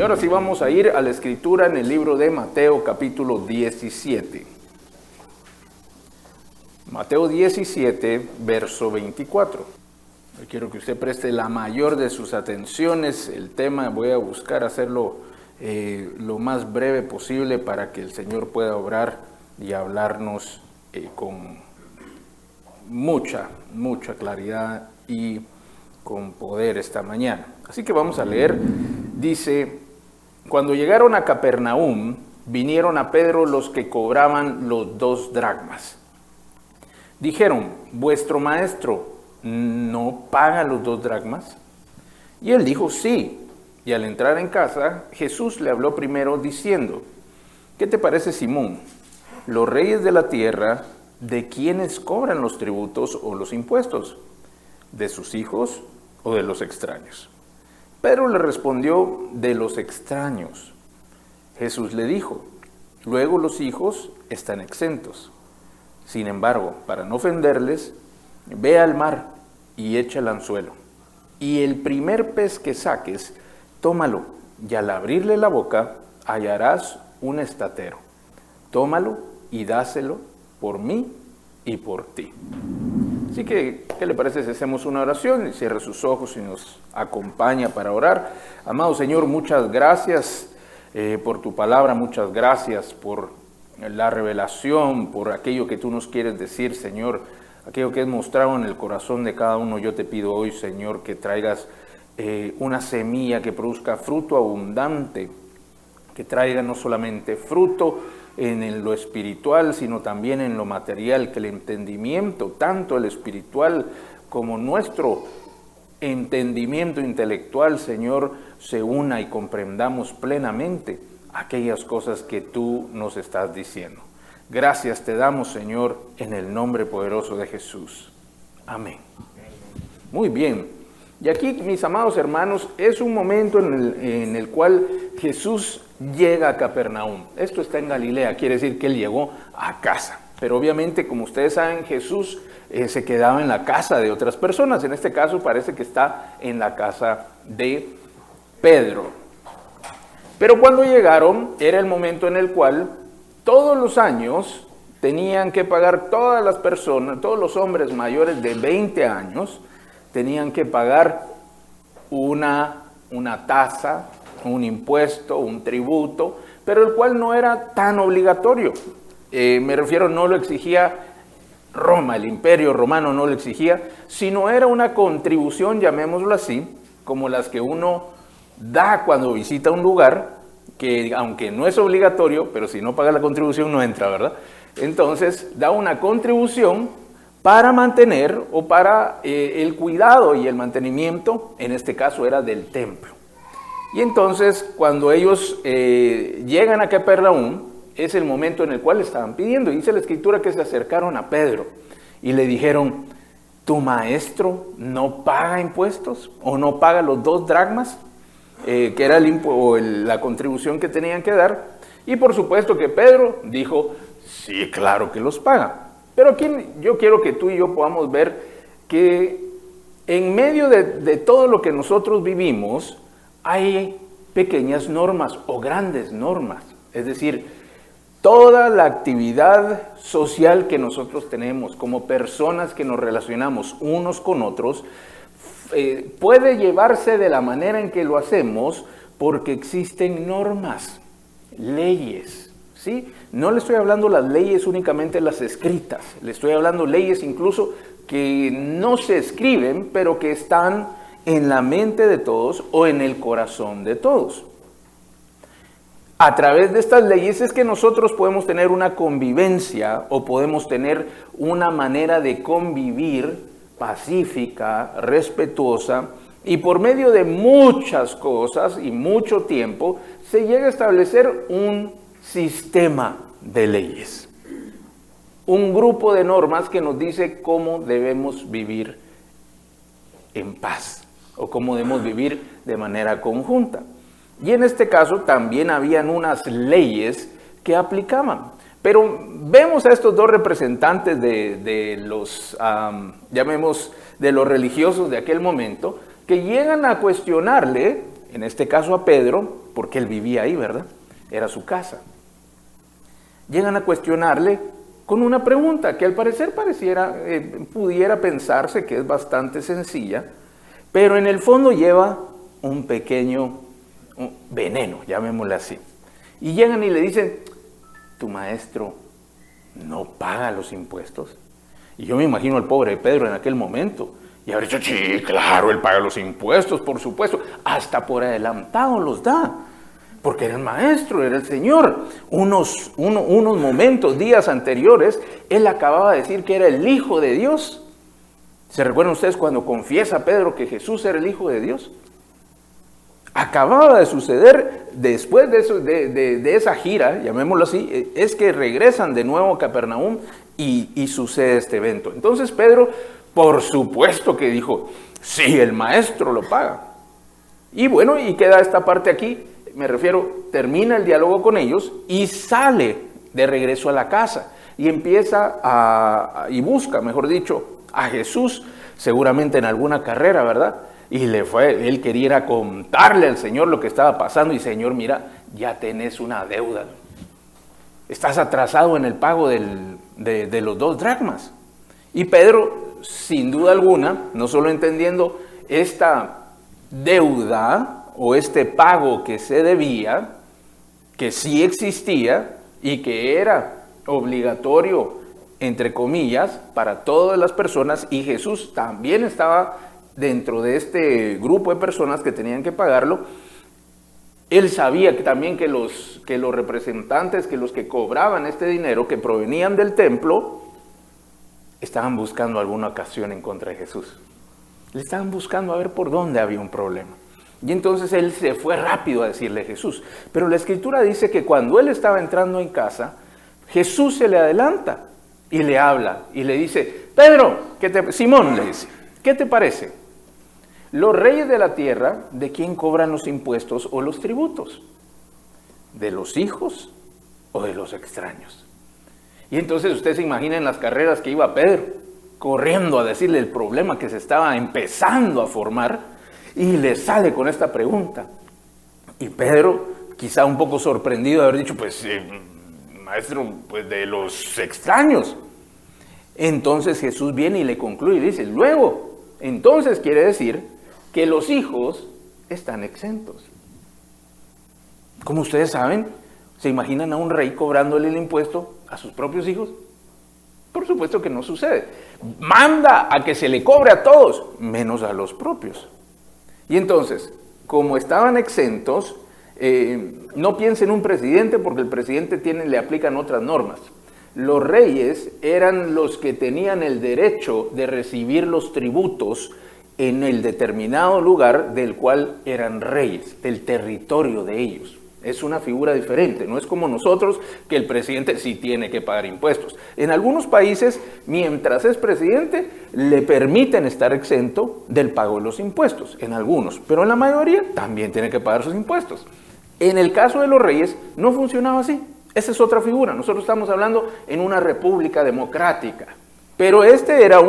Y ahora sí vamos a ir a la escritura en el libro de Mateo capítulo 17. Mateo 17, verso 24. Yo quiero que usted preste la mayor de sus atenciones. El tema voy a buscar hacerlo lo más breve posible para que el Señor pueda obrar y hablarnos con mucha claridad y con poder esta mañana. Así que vamos a leer. Dice: cuando llegaron a Capernaum, vinieron a Pedro los que cobraban los 2 dracmas. Dijeron: ¿vuestro maestro no paga los 2 dracmas? Y él dijo: sí. Y al entrar en casa, Jesús le habló primero diciendo: ¿qué te parece, Simón? Los reyes de la tierra, ¿de quiénes cobran los tributos o los impuestos? ¿De sus hijos o de los extraños? Pedro le respondió: de los extraños. Jesús le dijo: luego los hijos están exentos. Sin embargo, para no ofenderles, ve al mar y echa el anzuelo. Y el primer pez que saques, tómalo, y al abrirle la boca, hallarás un estatero. Tómalo y dáselo por mí y por ti. Así que, ¿qué le parece si hacemos una oración? Y cierre sus ojos y nos acompaña para orar. Amado Señor, muchas gracias por tu palabra, muchas gracias por la revelación, por aquello que tú nos quieres decir, Señor, aquello que es mostrado en el corazón de cada uno. Yo te pido hoy, Señor, que traigas una semilla que produzca fruto abundante, que traiga no solamente fruto en lo espiritual, sino también en lo material, que el entendimiento, tanto el espiritual como nuestro entendimiento intelectual, Señor, se una y comprendamos plenamente aquellas cosas que tú nos estás diciendo. Gracias te damos, Señor, en el nombre poderoso de Jesús. Amén. Muy bien. Y aquí, mis amados hermanos, es un momento en el cual Jesús llega a Capernaum. Esto está en Galilea, quiere decir que él llegó a casa. Pero obviamente, como ustedes saben, Jesús se quedaba en la casa de otras personas. En este caso parece que está en la casa de Pedro. Pero cuando llegaron, era el momento en el cual todos los años tenían que pagar todas las personas, todos los hombres mayores de 20 años, tenían que pagar una tasa, un impuesto, un tributo, pero el cual no era tan obligatorio. Me refiero, no lo exigía Roma, el imperio romano no lo exigía, sino era una contribución, llamémoslo así, como las que uno da cuando visita un lugar, que aunque no es obligatorio, pero si no paga la contribución no entra, ¿verdad? Entonces da una contribución para mantener o para el cuidado y el mantenimiento, en este caso era del templo. Y entonces cuando ellos llegan a Capernaum, es el momento en el cual estaban pidiendo. Dice la escritura que se acercaron a Pedro y le dijeron: ¿tu maestro no paga impuestos o no paga los 2 dracmas? Que era la contribución que tenían que dar. Y por supuesto que Pedro dijo: sí, claro que los paga. Pero aquí yo quiero que tú y yo podamos ver que en medio de todo lo que nosotros vivimos hay pequeñas normas o grandes normas. Es decir, toda la actividad social que nosotros tenemos como personas que nos relacionamos unos con otros puede llevarse de la manera en que lo hacemos porque existen normas, leyes. ¿Sí? No le estoy hablando las leyes únicamente las escritas, le estoy hablando leyes incluso que no se escriben, pero que están en la mente de todos o en el corazón de todos. A través de estas leyes es que nosotros podemos tener una convivencia o podemos tener una manera de convivir pacífica, respetuosa, y por medio de muchas cosas y mucho tiempo se llega a establecer un sistema de leyes, un grupo de normas que nos dice cómo debemos vivir en paz o cómo debemos vivir de manera conjunta. Y en este caso también habían unas leyes que aplicaban. Pero vemos a estos 2 representantes de los, llamemos, de los religiosos de aquel momento, que llegan a cuestionarle, en este caso a Pedro, porque él vivía ahí, ¿verdad? Era su casa. Llegan a cuestionarle con una pregunta que al parecer pudiera pensarse que es bastante sencilla, pero en el fondo lleva un pequeño veneno, llamémosle así. Y llegan y le dicen, tu maestro no paga los impuestos. Y yo me imagino al pobre Pedro en aquel momento, y habrá dicho, sí, claro, él paga los impuestos, por supuesto, hasta por adelantado los da, porque era el maestro, era el Señor. Unos momentos, días anteriores, él acababa de decir que era el Hijo de Dios. ¿Se recuerdan ustedes cuando confiesa Pedro que Jesús era el Hijo de Dios? Acababa de suceder después de esa gira, llamémoslo así, es que regresan de nuevo a Capernaum y sucede este evento. Entonces Pedro, por supuesto que dijo, sí, el maestro lo paga. Y bueno, y queda esta parte aquí, me refiero, termina el diálogo con ellos y sale de regreso a la casa y empieza y busca, mejor dicho, a Jesús, seguramente en alguna carrera, ¿verdad? Y él quería ir a contarle al Señor lo que estaba pasando y Señor, mira, ya tenés una deuda. Estás atrasado en el pago de los 2 dracmas. Y Pedro, sin duda alguna, no solo entendiendo esta deuda o este pago que se debía, que sí existía y que era obligatorio, entre comillas, para todas las personas, y Jesús también estaba dentro de este grupo de personas que tenían que pagarlo. Él sabía que también que los representantes, que los que cobraban este dinero, que provenían del templo, estaban buscando alguna ocasión en contra de Jesús. Le estaban buscando a ver por dónde había un problema. Y entonces él se fue rápido a decirle a Jesús. Pero la Escritura dice que cuando él estaba entrando en casa, Jesús se le adelanta y le habla y le dice, Pedro, Simón le dice, ¿qué te parece? Los reyes de la tierra, ¿de quién cobran los impuestos o los tributos? ¿De los hijos o de los extraños? Y entonces usted se imagina en las carreras que iba Pedro, corriendo a decirle el problema que se estaba empezando a formar, y le sale con esta pregunta. Y Pedro, quizá un poco sorprendido de haber dicho, pues, maestro, pues de los extraños. Entonces Jesús viene y le concluye y dice, luego, entonces quiere decir que los hijos están exentos. Como ustedes saben, ¿se imaginan a un rey cobrándole el impuesto a sus propios hijos? Por supuesto que no sucede. Manda a que se le cobre a todos, menos a los propios. Y entonces, como estaban exentos, no piensen en un presidente, porque el presidente le aplican otras normas. Los reyes eran los que tenían el derecho de recibir los tributos en el determinado lugar del cual eran reyes, del territorio de ellos. Es una figura diferente, no es como nosotros que el presidente sí tiene que pagar impuestos. En algunos países, mientras es presidente, le permiten estar exento del pago de los impuestos, en algunos, pero en la mayoría también tiene que pagar sus impuestos. En el caso de los reyes no funcionaba así. Esa es otra figura. Nosotros estamos hablando en una república democrática, pero este era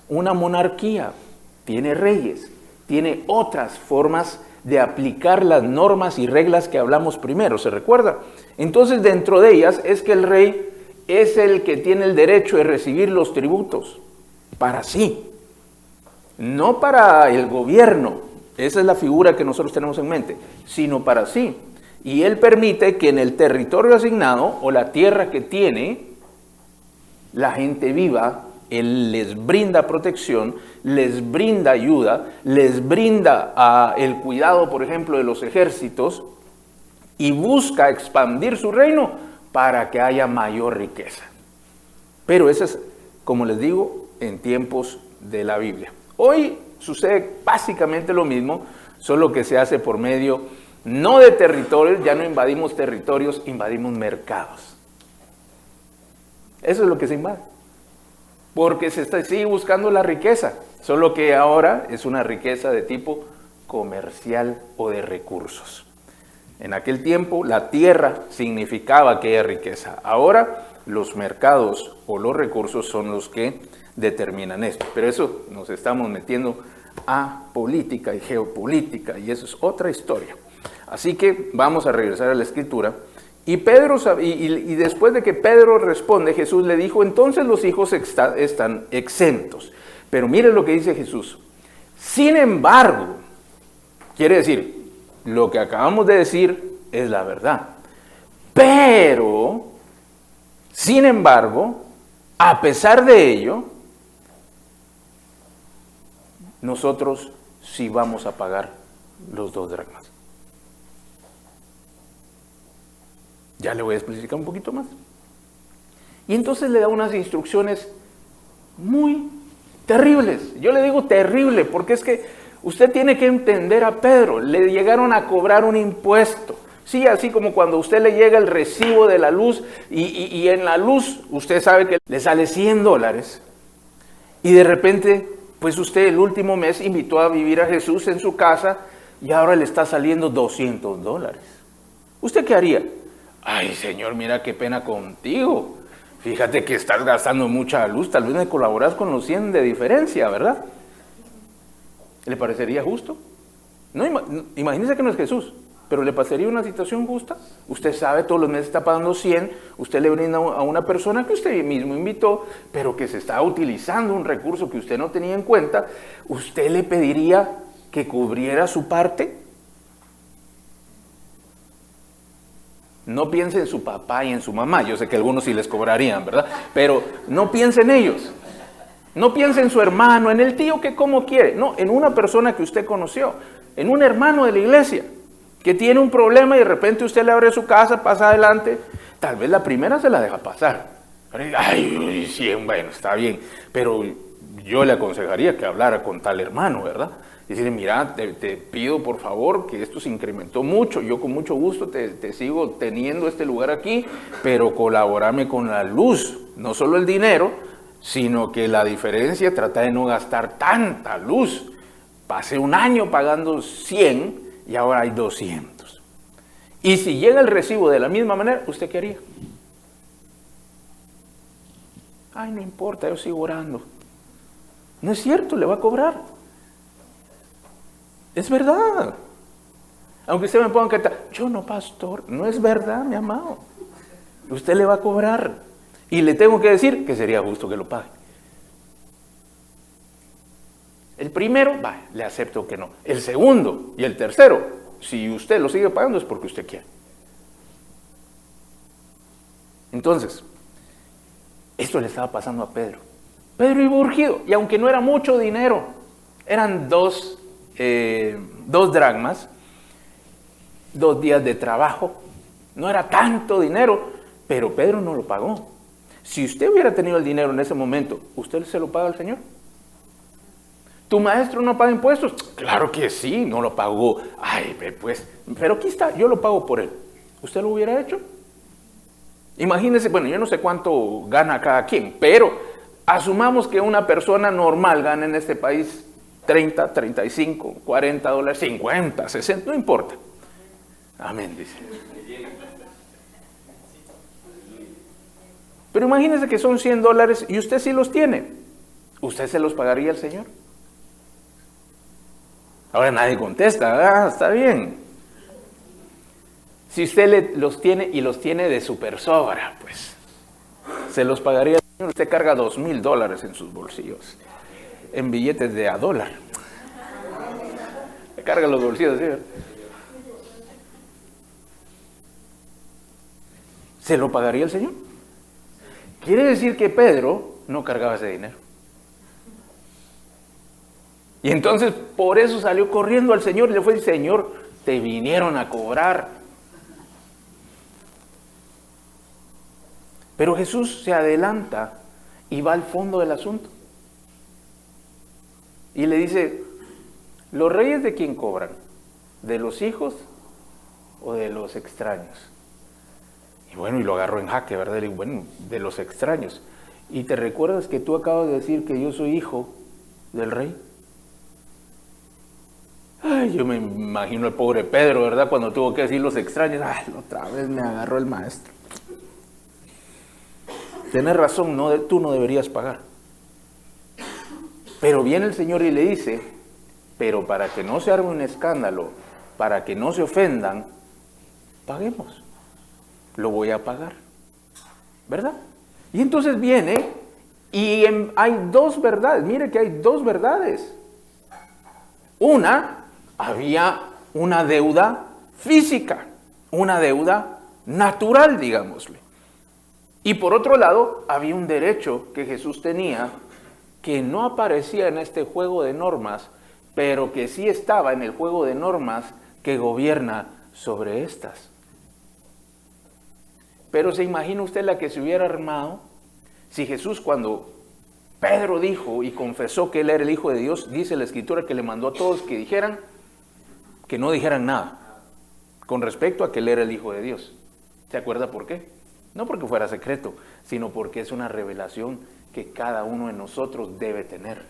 una monarquía. Tiene reyes, tiene otras formas de aplicar las normas y reglas que hablamos primero, ¿se recuerda? Entonces, dentro de ellas es que el rey es el que tiene el derecho de recibir los tributos para sí, no para el gobierno, esa es la figura que nosotros tenemos en mente, sino para sí. Y él permite que en el territorio asignado o la tierra que tiene, la gente viva. Él les brinda protección, les brinda ayuda, les brinda el cuidado, por ejemplo, de los ejércitos, y busca expandir su reino para que haya mayor riqueza. Pero eso es, como les digo, en tiempos de la Biblia. Hoy sucede básicamente lo mismo, solo que se hace por medio no de territorios, ya no invadimos territorios, invadimos mercados. Eso es lo que se invade. Porque sigue buscando la riqueza, solo que ahora es una riqueza de tipo comercial o de recursos. En aquel tiempo la tierra significaba aquella riqueza. Ahora los mercados o los recursos son los que determinan esto. Pero eso nos estamos metiendo a política y geopolítica y eso es otra historia. Así que vamos a regresar a la escritura. Y Pedro, y después de que Pedro responde, Jesús le dijo, entonces los hijos están exentos. Pero miren lo que dice Jesús. Sin embargo, quiere decir, lo que acabamos de decir es la verdad. Pero, sin embargo, a pesar de ello, nosotros sí vamos a pagar los 2 dracmas. Ya le voy a explicar un poquito más. Y entonces le da unas instrucciones muy terribles. Yo le digo terrible porque es que usted tiene que entender a Pedro. Le llegaron a cobrar un impuesto. Sí, así como cuando a usted le llega el recibo de la luz y en la luz usted sabe que le sale $100. Y de repente, pues usted el último mes invitó a vivir a Jesús en su casa y ahora le está saliendo $200. ¿Usted qué haría? Ay, Señor, mira qué pena contigo. Fíjate que estás gastando mucha luz, tal vez me colaboras con los 100 de diferencia, ¿verdad? ¿Le parecería justo? No, imagínese que no es Jesús, pero ¿le pasaría una situación justa? Usted sabe, todos los meses está pagando 100, usted le brinda a una persona que usted mismo invitó, pero que se está utilizando un recurso que usted no tenía en cuenta, ¿usted le pediría que cubriera su parte? No piense en su papá y en su mamá. Yo sé que algunos sí les cobrarían, ¿verdad? Pero no piense en ellos. No piense en su hermano, en el tío que como quiere. No, en una persona que usted conoció. En un hermano de la iglesia que tiene un problema y de repente usted le abre su casa, pasa adelante. Tal vez la primera se la deja pasar. Ay, sí, bueno, está bien. Pero yo le aconsejaría que hablara con tal hermano, ¿verdad? Decirle, mira, te pido por favor que esto se incrementó mucho, yo con mucho gusto te sigo teniendo este lugar aquí, pero colabórame con la luz, no solo el dinero, sino que la diferencia, trata de no gastar tanta luz. Pasé un año pagando 100 y ahora hay 200. Y si llega el recibo de la misma manera, ¿usted qué haría? Ay, no importa, yo sigo orando. No es cierto, le va a cobrar. Es verdad. Aunque usted me ponga que cantar, yo no, pastor, no es verdad, mi amado. Usted le va a cobrar. Y le tengo que decir que sería justo que lo pague. El primero, le acepto que no. El segundo y el tercero, si usted lo sigue pagando es porque usted quiere. Entonces, esto le estaba pasando a Pedro. Pedro iba urgido, y aunque no era mucho dinero, eran 2 dracmas, 2 días de trabajo, no era tanto dinero, pero Pedro no lo pagó. Si usted hubiera tenido el dinero en ese momento, ¿usted se lo paga al Señor? ¿Tu maestro no paga impuestos? Claro que sí, no lo pagó. Ay, pues, pero aquí está, yo lo pago por él. ¿Usted lo hubiera hecho? Imagínese, bueno, yo no sé cuánto gana cada quien, pero asumamos que una persona normal gana en este país 30, 35, 40 dólares, 50, 60, no importa. Amén, dice. Pero imagínese que son 100 dólares y usted sí los tiene. ¿Usted se los pagaría al Señor? Ahora nadie contesta, está bien. Si usted los tiene y los tiene de super sobra, pues, se los pagaría al Señor. Usted carga $2,000 en sus bolsillos, en billetes de $1. Le carga los bolsillos, ¿sí? ¿Se lo pagaría el Señor? Quiere decir que Pedro no cargaba ese dinero. Y entonces por eso salió corriendo al Señor y le fue a decir, Señor, te vinieron a cobrar. Pero Jesús se adelanta y va al fondo del asunto. Y le dice, ¿los reyes de quién cobran? ¿De los hijos o de los extraños? Y bueno, y lo agarró en jaque, ¿verdad? Le digo, bueno, de los extraños. ¿Y te recuerdas que tú acabas de decir que yo soy hijo del rey? Ay, yo me imagino el pobre Pedro, ¿verdad? Cuando tuvo que decir los extraños. Ay, otra vez me agarró el maestro. Tienes razón, no, tú no deberías pagar. Pero viene el Señor y le dice, pero para que no se arme un escándalo, para que no se ofendan, paguemos. Lo voy a pagar. ¿Verdad? Y entonces viene y hay dos verdades. Mire que hay dos verdades. Una, había una deuda física, una deuda natural, digámosle. Y por otro lado, había un derecho que Jesús tenía que no aparecía en este juego de normas, pero que sí estaba en el juego de normas que gobierna sobre estas. Pero ¿se imagina usted la que se hubiera armado si Jesús, cuando Pedro dijo y confesó que él era el Hijo de Dios, dice la Escritura que le mandó a todos que no dijeran nada con respecto a que él era el Hijo de Dios? ¿Se acuerda por qué? No porque fuera secreto, sino porque es una revelación que cada uno de nosotros debe tener.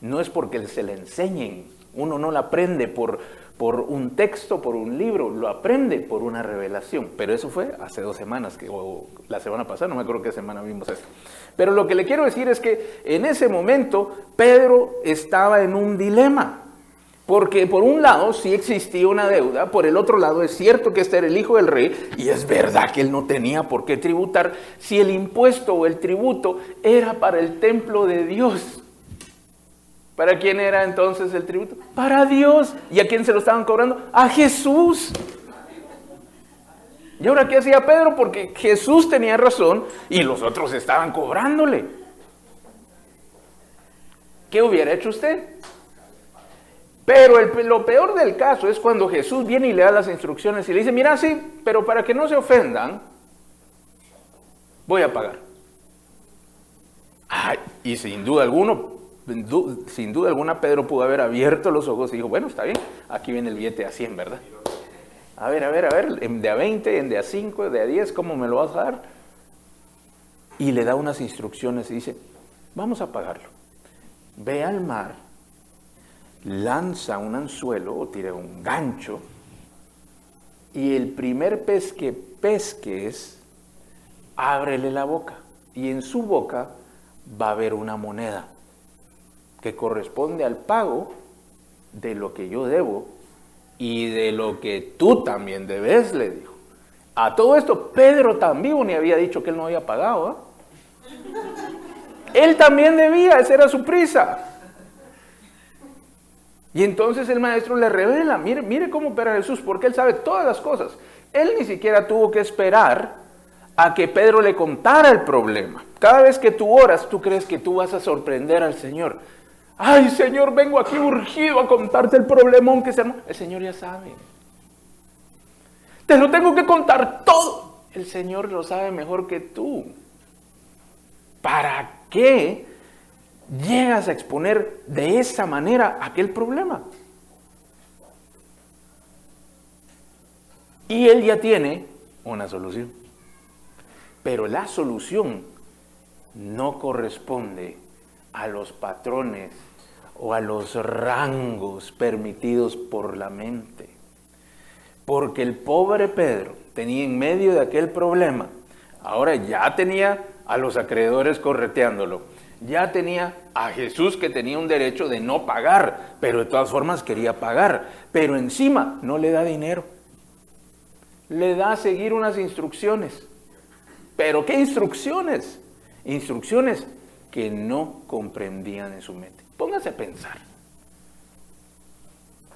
No es porque se le enseñen, uno no la aprende por un texto, por un libro, lo aprende por una revelación. Pero eso fue hace 2 semanas, o la semana pasada, no me acuerdo qué semana vimos esto. Pero lo que le quiero decir es que en ese momento Pedro estaba en un dilema. Porque por un lado sí existía una deuda, por el otro lado es cierto que este era el hijo del rey y es verdad que él no tenía por qué tributar si el impuesto o el tributo era para el templo de Dios. ¿Para quién era entonces el tributo? Para Dios. ¿Y a quién se lo estaban cobrando? A Jesús. ¿Y ahora qué hacía Pedro? Porque Jesús tenía razón y los otros estaban cobrándole. ¿Qué hubiera hecho usted? Pero lo peor del caso es cuando Jesús viene y le da las instrucciones y le dice, mira, sí, pero para que no se ofendan, voy a pagar. Ay, y sin duda alguna, Pedro pudo haber abierto los ojos y dijo, bueno, está bien, aquí viene el billete a 100, ¿verdad? A ver, de a 20, de a 5, de a 10, ¿cómo me lo vas a dar? Y le da unas instrucciones y dice, vamos a pagarlo. Ve al mar, lanza un anzuelo o tira un gancho y el primer pez que pesques, ábrele la boca y en su boca va a haber una moneda que corresponde al pago de lo que yo debo y de lo que tú también debes, le dijo. A todo esto Pedro también ni había dicho que él no había pagado, ¿eh? Él también debía, esa era su prisa. Y entonces el maestro le revela, mire cómo opera Jesús, porque él sabe todas las cosas. Él ni siquiera tuvo que esperar a que Pedro le contara el problema. Cada vez que tú oras, tú crees que tú vas a sorprender al Señor. Ay, Señor, vengo aquí urgido a contarte el problemón que se armó. El Señor ya sabe. Te lo tengo que contar todo. El Señor lo sabe mejor que tú. ¿Para qué llegas a exponer de esa manera aquel problema? Y él ya tiene una solución. Pero la solución no corresponde a los patrones o a los rangos permitidos por la mente. Porque el pobre Pedro tenía en medio de aquel problema, ahora ya tenía a los acreedores correteándolo, ya tenía a Jesús que tenía un derecho de no pagar, pero de todas formas quería pagar, pero encima no le da dinero, le da a seguir unas instrucciones. ¿Pero qué instrucciones? Instrucciones que no comprendían en su mente. Póngase a pensar.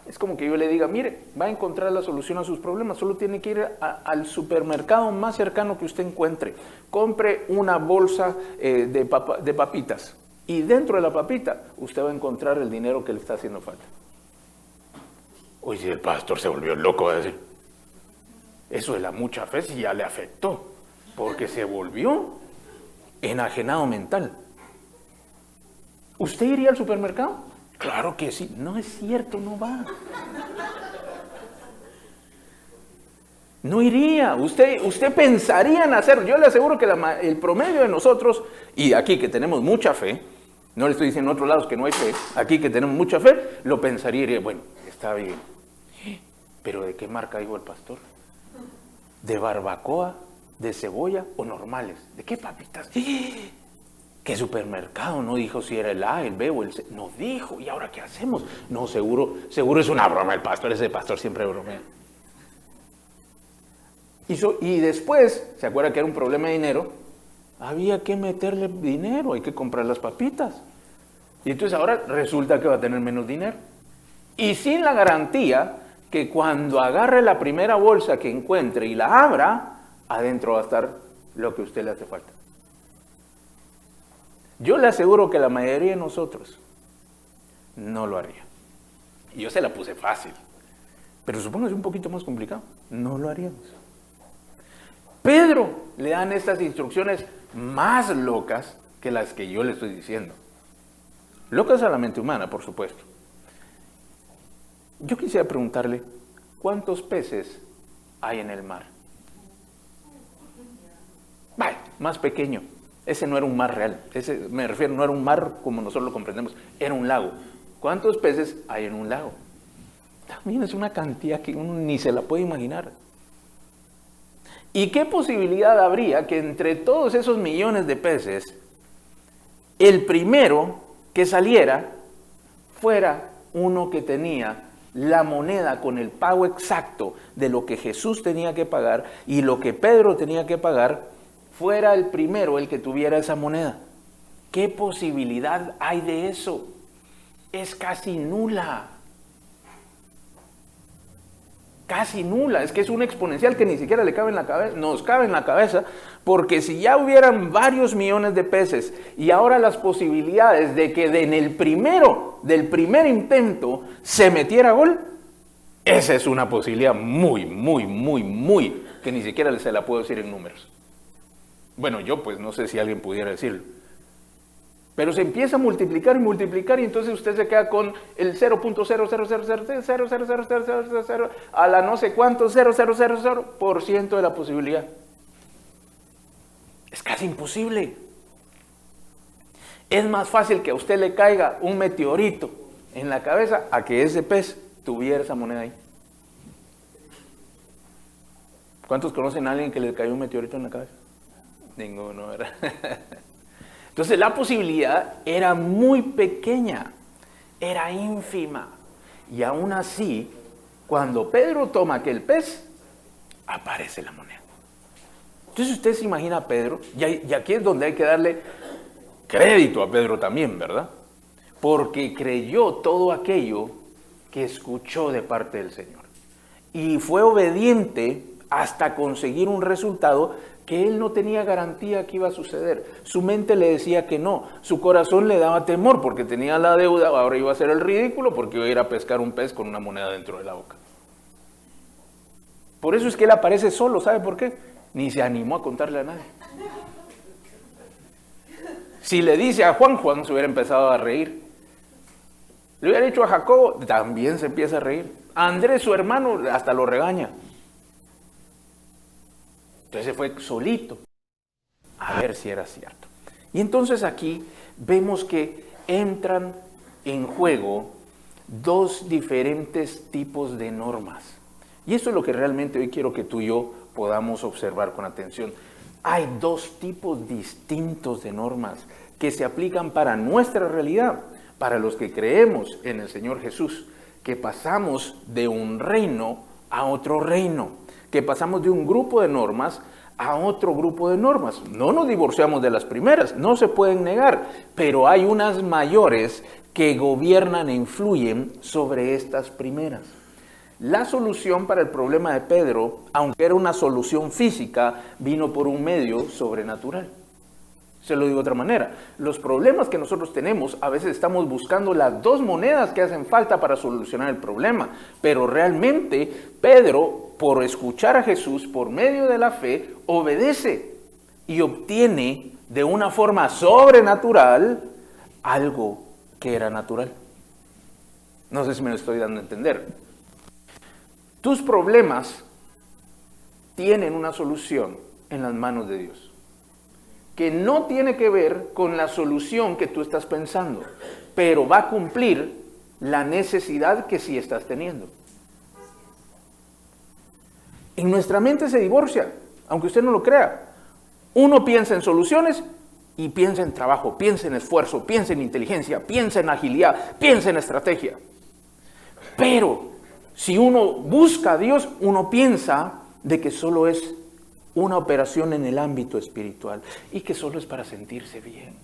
Es como que yo le diga, mire, va a encontrar la solución a sus problemas, solo tiene que ir al supermercado más cercano que usted encuentre. Compre una bolsa de papitas y dentro de la papita usted va a encontrar el dinero que le está haciendo falta. Oye, si el pastor se volvió loco, va a decir, eso de la mucha fe sí ya le afectó, porque se volvió enajenado mental. ¿Usted iría al supermercado? Claro que sí. No es cierto, no va. No iría. Usted pensaría en hacerlo. Yo le aseguro que el promedio de nosotros, y aquí que tenemos mucha fe, no le estoy diciendo en otros lados que no hay fe, aquí que tenemos mucha fe, lo pensaría y diría, bueno, está bien. ¿Pero de qué marca dijo el pastor? ¿De barbacoa, de cebolla o normales? ¿De qué papitas? ¿Qué supermercado? No dijo si era el A, el B o el C. No dijo. ¿Y ahora qué hacemos? No, seguro es una broma el pastor. Ese pastor siempre bromea. Y después, ¿se acuerda que era un problema de dinero? Había que meterle dinero, hay que comprar las papitas. Y entonces ahora resulta que va a tener menos dinero. Y sin la garantía que cuando agarre la primera bolsa que encuentre y la abra, adentro va a estar lo que a usted le hace falta. Yo le aseguro que la mayoría de nosotros no lo haría. Y yo se la puse fácil. Pero supongo que es un poquito más complicado. No lo haríamos. Pedro le dan estas instrucciones más locas que las que yo le estoy diciendo. Locas a la mente humana, por supuesto. Yo quisiera preguntarle, ¿cuántos peces hay en el mar? Vale, más pequeño. Ese no era un mar real. Ese, me refiero, no era un mar como nosotros lo comprendemos. Era un lago. ¿Cuántos peces hay en un lago? También es una cantidad que uno ni se la puede imaginar. ¿Y qué posibilidad habría que entre todos esos millones de peces, el primero que saliera fuera uno que tenía la moneda con el pago exacto de lo que Jesús tenía que pagar y lo que Pedro tenía que pagar, fuera el primero el que tuviera esa moneda? ¿Qué posibilidad hay de eso? Es casi nula. Casi nula, es que es un exponencial que ni siquiera le cabe en la cabeza, nos cabe en la cabeza, porque si ya hubieran varios millones de peces y ahora las posibilidades de que en el primero, del primer intento, se metiera gol, esa es una posibilidad muy, que ni siquiera se la puedo decir en números. Bueno, yo pues no sé si alguien pudiera decirlo. Pero se empieza a multiplicar y entonces usted se queda con el 0.000000000 a la no sé cuánto 0.000% de la posibilidad. Es casi imposible. Es más fácil que a usted le caiga un meteorito en la cabeza a que ese pez tuviera esa moneda ahí. ¿Cuántos conocen a alguien que le cayó un meteorito en la cabeza? Ninguno, ¿verdad? Entonces la posibilidad era muy pequeña, era ínfima. Y aún así, cuando Pedro toma aquel pez, aparece la moneda. Entonces usted se imagina a Pedro, y aquí es donde hay que darle crédito a Pedro también, ¿verdad? Porque creyó todo aquello que escuchó de parte del Señor. Y fue obediente hasta conseguir un resultado que él no tenía garantía que iba a suceder. Su mente le decía que no, su corazón le daba temor porque tenía la deuda, ahora iba a hacer el ridículo porque iba a ir a pescar un pez con una moneda dentro de la boca. Por eso es que él aparece solo, ¿sabe por qué? Ni se animó a contarle a nadie. Si le dice a Juan, Juan se hubiera empezado a reír. Le hubiera dicho a Jacobo, también se empieza a reír. A Andrés, su hermano, hasta lo regaña. Entonces fue solito a ver si era cierto. Y entonces aquí vemos que entran en juego dos diferentes tipos de normas. Y eso es lo que realmente hoy quiero que tú y yo podamos observar con atención. Hay dos tipos distintos de normas que se aplican para nuestra realidad, para los que creemos en el Señor Jesús, que pasamos de un reino a otro reino, que pasamos de un grupo de normas a otro grupo de normas. No nos divorciamos de las primeras, no se pueden negar, pero hay unas mayores que gobiernan e influyen sobre estas primeras. La solución para el problema de Pedro, aunque era una solución física, vino por un medio sobrenatural. Se lo digo de otra manera, los problemas que nosotros tenemos, a veces estamos buscando las dos monedas que hacen falta para solucionar el problema, pero realmente Pedro, por escuchar a Jesús, por medio de la fe, obedece y obtiene de una forma sobrenatural algo que era natural. No sé si me lo estoy dando a entender. Tus problemas tienen una solución en las manos de Dios, que no tiene que ver con la solución que tú estás pensando, pero va a cumplir la necesidad que sí estás teniendo. En nuestra mente se divorcia, aunque usted no lo crea. Uno piensa en soluciones Y piensa en trabajo, piensa en esfuerzo, piensa en inteligencia, piensa en agilidad, piensa en estrategia. Pero si uno busca a Dios, uno piensa de que solo es una operación en el ámbito espiritual y que solo es para sentirse bien,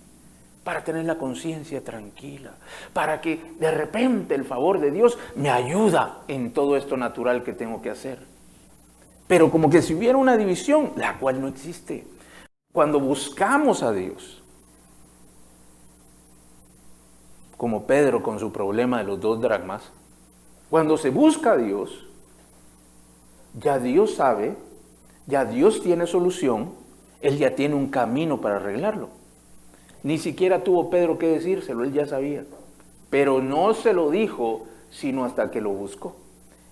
para tener la conciencia tranquila, para que de repente el favor de Dios me ayuda en todo esto natural que tengo que hacer. Pero como que si hubiera una división, la cual no existe. Cuando buscamos a Dios, como Pedro con su problema de los 2 dracmas, cuando se busca a Dios, ya Dios sabe, ya Dios tiene solución, Él ya tiene un camino para arreglarlo. Ni siquiera tuvo Pedro que decírselo, él ya sabía. Pero no se lo dijo, sino hasta que lo buscó.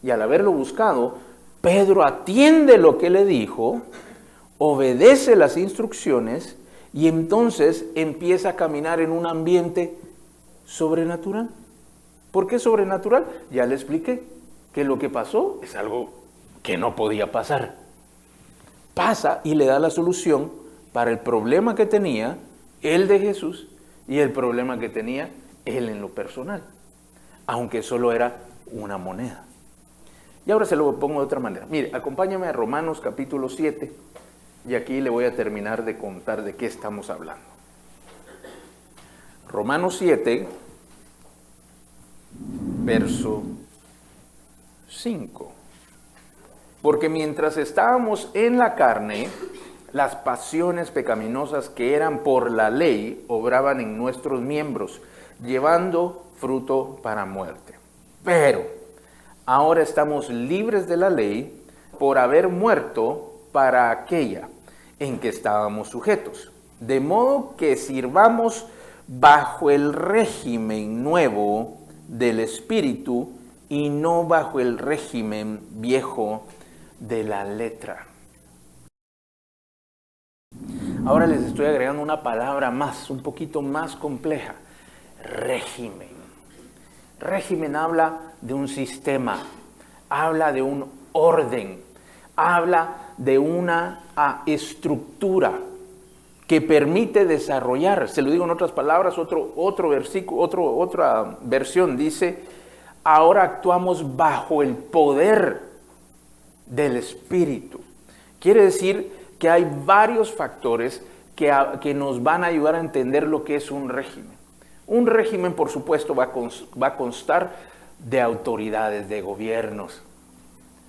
Y al haberlo buscado, Pedro atiende lo que le dijo, obedece las instrucciones y entonces empieza a caminar en un ambiente sobrenatural. ¿Por qué sobrenatural? Ya le expliqué que lo que pasó es algo que no podía pasar. Pasa y le da la solución para el problema que tenía él de Jesús y el problema que tenía él en lo personal, aunque solo era una moneda. Y ahora se lo pongo de otra manera. Mire, acompáñame a Romanos capítulo 7 y aquí le voy a terminar de contar de qué estamos hablando. Romanos 7, verso 5. Porque mientras estábamos en la carne, las pasiones pecaminosas que eran por la ley obraban en nuestros miembros, llevando fruto para muerte. Pero ahora estamos libres de la ley por haber muerto para aquella en que estábamos sujetos. De modo que sirvamos bajo el régimen nuevo del Espíritu y no bajo el régimen viejo de la letra. Ahora les estoy agregando una palabra más, un poquito más compleja. Régimen. Régimen habla de un sistema, habla de un orden, habla de una estructura que permite desarrollar. Se lo digo en otras palabras, otro versículo, otra versión dice: ahora actuamos bajo el poder del Espíritu. Quiere decir que hay varios factores que nos van a ayudar a entender lo que es un régimen. Un régimen, por supuesto, va a constar de autoridades, de gobiernos.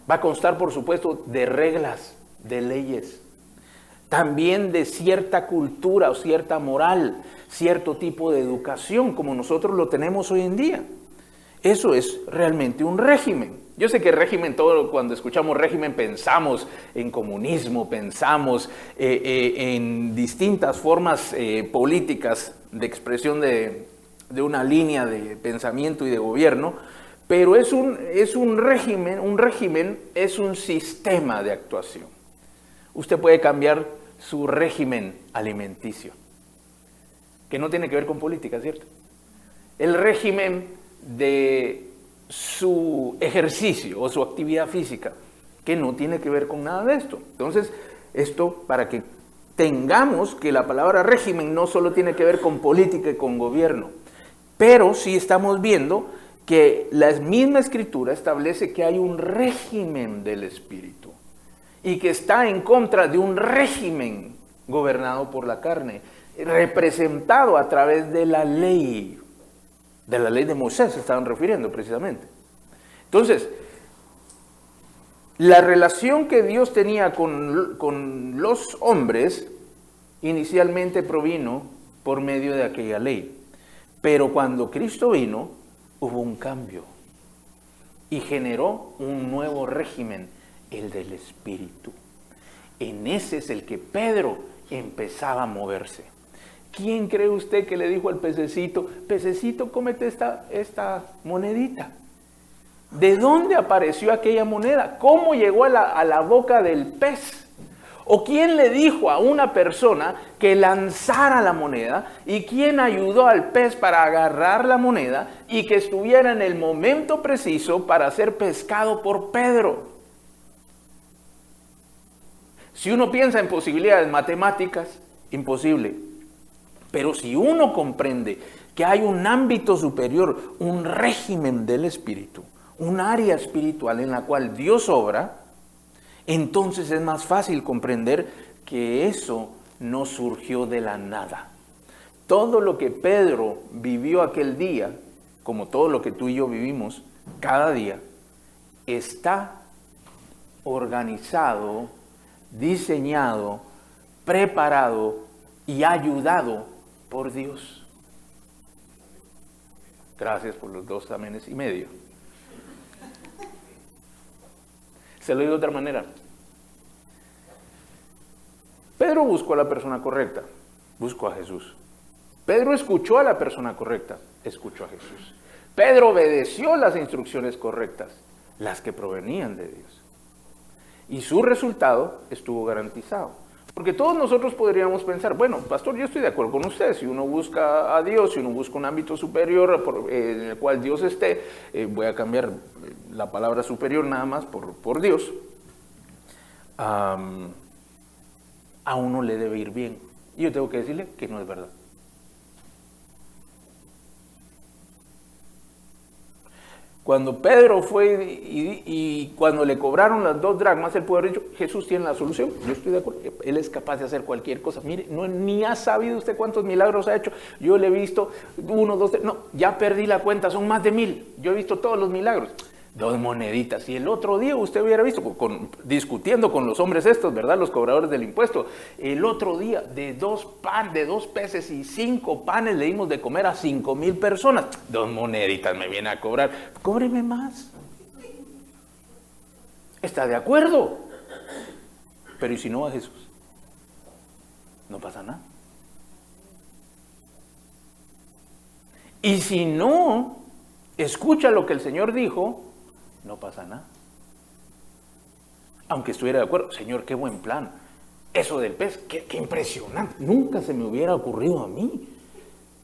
Va a constar, por supuesto, de reglas, de leyes. También de cierta cultura o cierta moral, cierto tipo de educación, como nosotros lo tenemos hoy en día. Eso es realmente un régimen. Yo sé que régimen, cuando escuchamos régimen pensamos en comunismo, pensamos en distintas formas políticas de expresión de una línea de pensamiento y de gobierno, pero es un régimen es un sistema de actuación. Usted puede cambiar su régimen alimenticio, que no tiene que ver con política, ¿cierto? El régimen de su ejercicio o su actividad física, que no tiene que ver con nada de esto. Entonces, esto para que tengamos que la palabra régimen no solo tiene que ver con política y con gobierno, pero sí estamos viendo que la misma Escritura establece que hay un régimen del Espíritu y que está en contra de un régimen gobernado por la carne, representado a través de la ley de Moisés se estaban refiriendo precisamente. Entonces, la relación que Dios tenía con los hombres inicialmente provino por medio de aquella ley. Pero cuando Cristo vino, hubo un cambio y generó un nuevo régimen, el del Espíritu. En ese es el que Pedro empezaba a moverse. ¿Quién cree usted que le dijo al pececito: pececito, cómete esta monedita? ¿De dónde apareció aquella moneda? ¿Cómo llegó a la boca del pez? ¿O quién le dijo a una persona que lanzara la moneda? ¿Y quién ayudó al pez para agarrar la moneda y que estuviera en el momento preciso para ser pescado por Pedro? Si uno piensa en posibilidades matemáticas, imposible. Pero si uno comprende que hay un ámbito superior, un régimen del espíritu, un área espiritual en la cual Dios obra, entonces es más fácil comprender que eso no surgió de la nada. Todo lo que Pedro vivió aquel día, como todo lo que tú y yo vivimos cada día, está organizado, diseñado, preparado y ayudado por Dios. Gracias por los 2 amenes y medio. Se lo digo de otra manera. Pedro buscó a la persona correcta, buscó a Jesús. Pedro escuchó a la persona correcta, escuchó a Jesús. Pedro obedeció las instrucciones correctas, las que provenían de Dios. Y su resultado estuvo garantizado. Porque todos nosotros podríamos pensar, bueno, pastor, yo estoy de acuerdo con usted, si uno busca a Dios, si uno busca un ámbito superior en el cual Dios esté, voy a cambiar la palabra superior nada más por Dios, a uno le debe ir bien. Y yo tengo que decirle que no es verdad. Cuando Pedro fue y cuando le cobraron las 2 dracmas, él pudo haber dicho, Jesús tiene la solución, yo estoy de acuerdo, él es capaz de hacer cualquier cosa. Mire, ni ha sabido usted cuántos milagros ha hecho, yo le he visto 1, 2, 3, no, ya perdí la cuenta, son más de 1000, yo he visto todos los milagros. 2 moneditas, y el otro día usted hubiera visto, discutiendo con los hombres estos, ¿verdad? Los cobradores del impuesto, el otro día de 2 peces y 5 panes le dimos de comer a 5,000 personas. 2 moneditas me viene a cobrar, cóbreme más. ¿Está de acuerdo? Pero ¿y si no va Jesús? No pasa nada. Y si no escucha lo que el Señor dijo, no pasa nada. Aunque estuviera de acuerdo, Señor, qué buen plan. Eso del pez, qué impresionante. Nunca se me hubiera ocurrido a mí.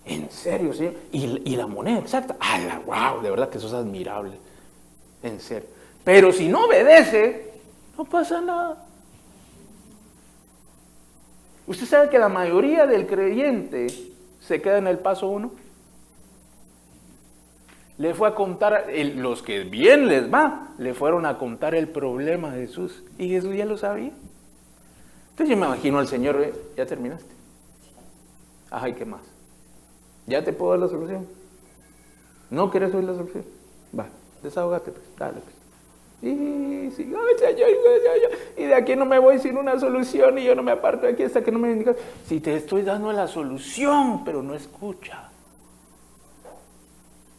En serio, Señor. Y la moneda exacta. ¡Hala, wow! De verdad que eso es admirable. En serio. Pero si no obedece, no pasa nada. ¿Usted sabe que la mayoría del creyente se queda en el paso 1? Le fue a contar, los que bien les va, le fueron a contar el problema a Jesús. Y Jesús ya lo sabía. Entonces yo me imagino al Señor, ¿ya terminaste? Ajá, ¿y qué más? ¿Ya te puedo dar la solución? ¿No quieres oír la solución? Va, desahógate, pues, dale, pues. Y sí, y de aquí no me voy sin una solución y yo no me aparto de aquí hasta que no me digas. Si te estoy dando la solución, pero no escucha.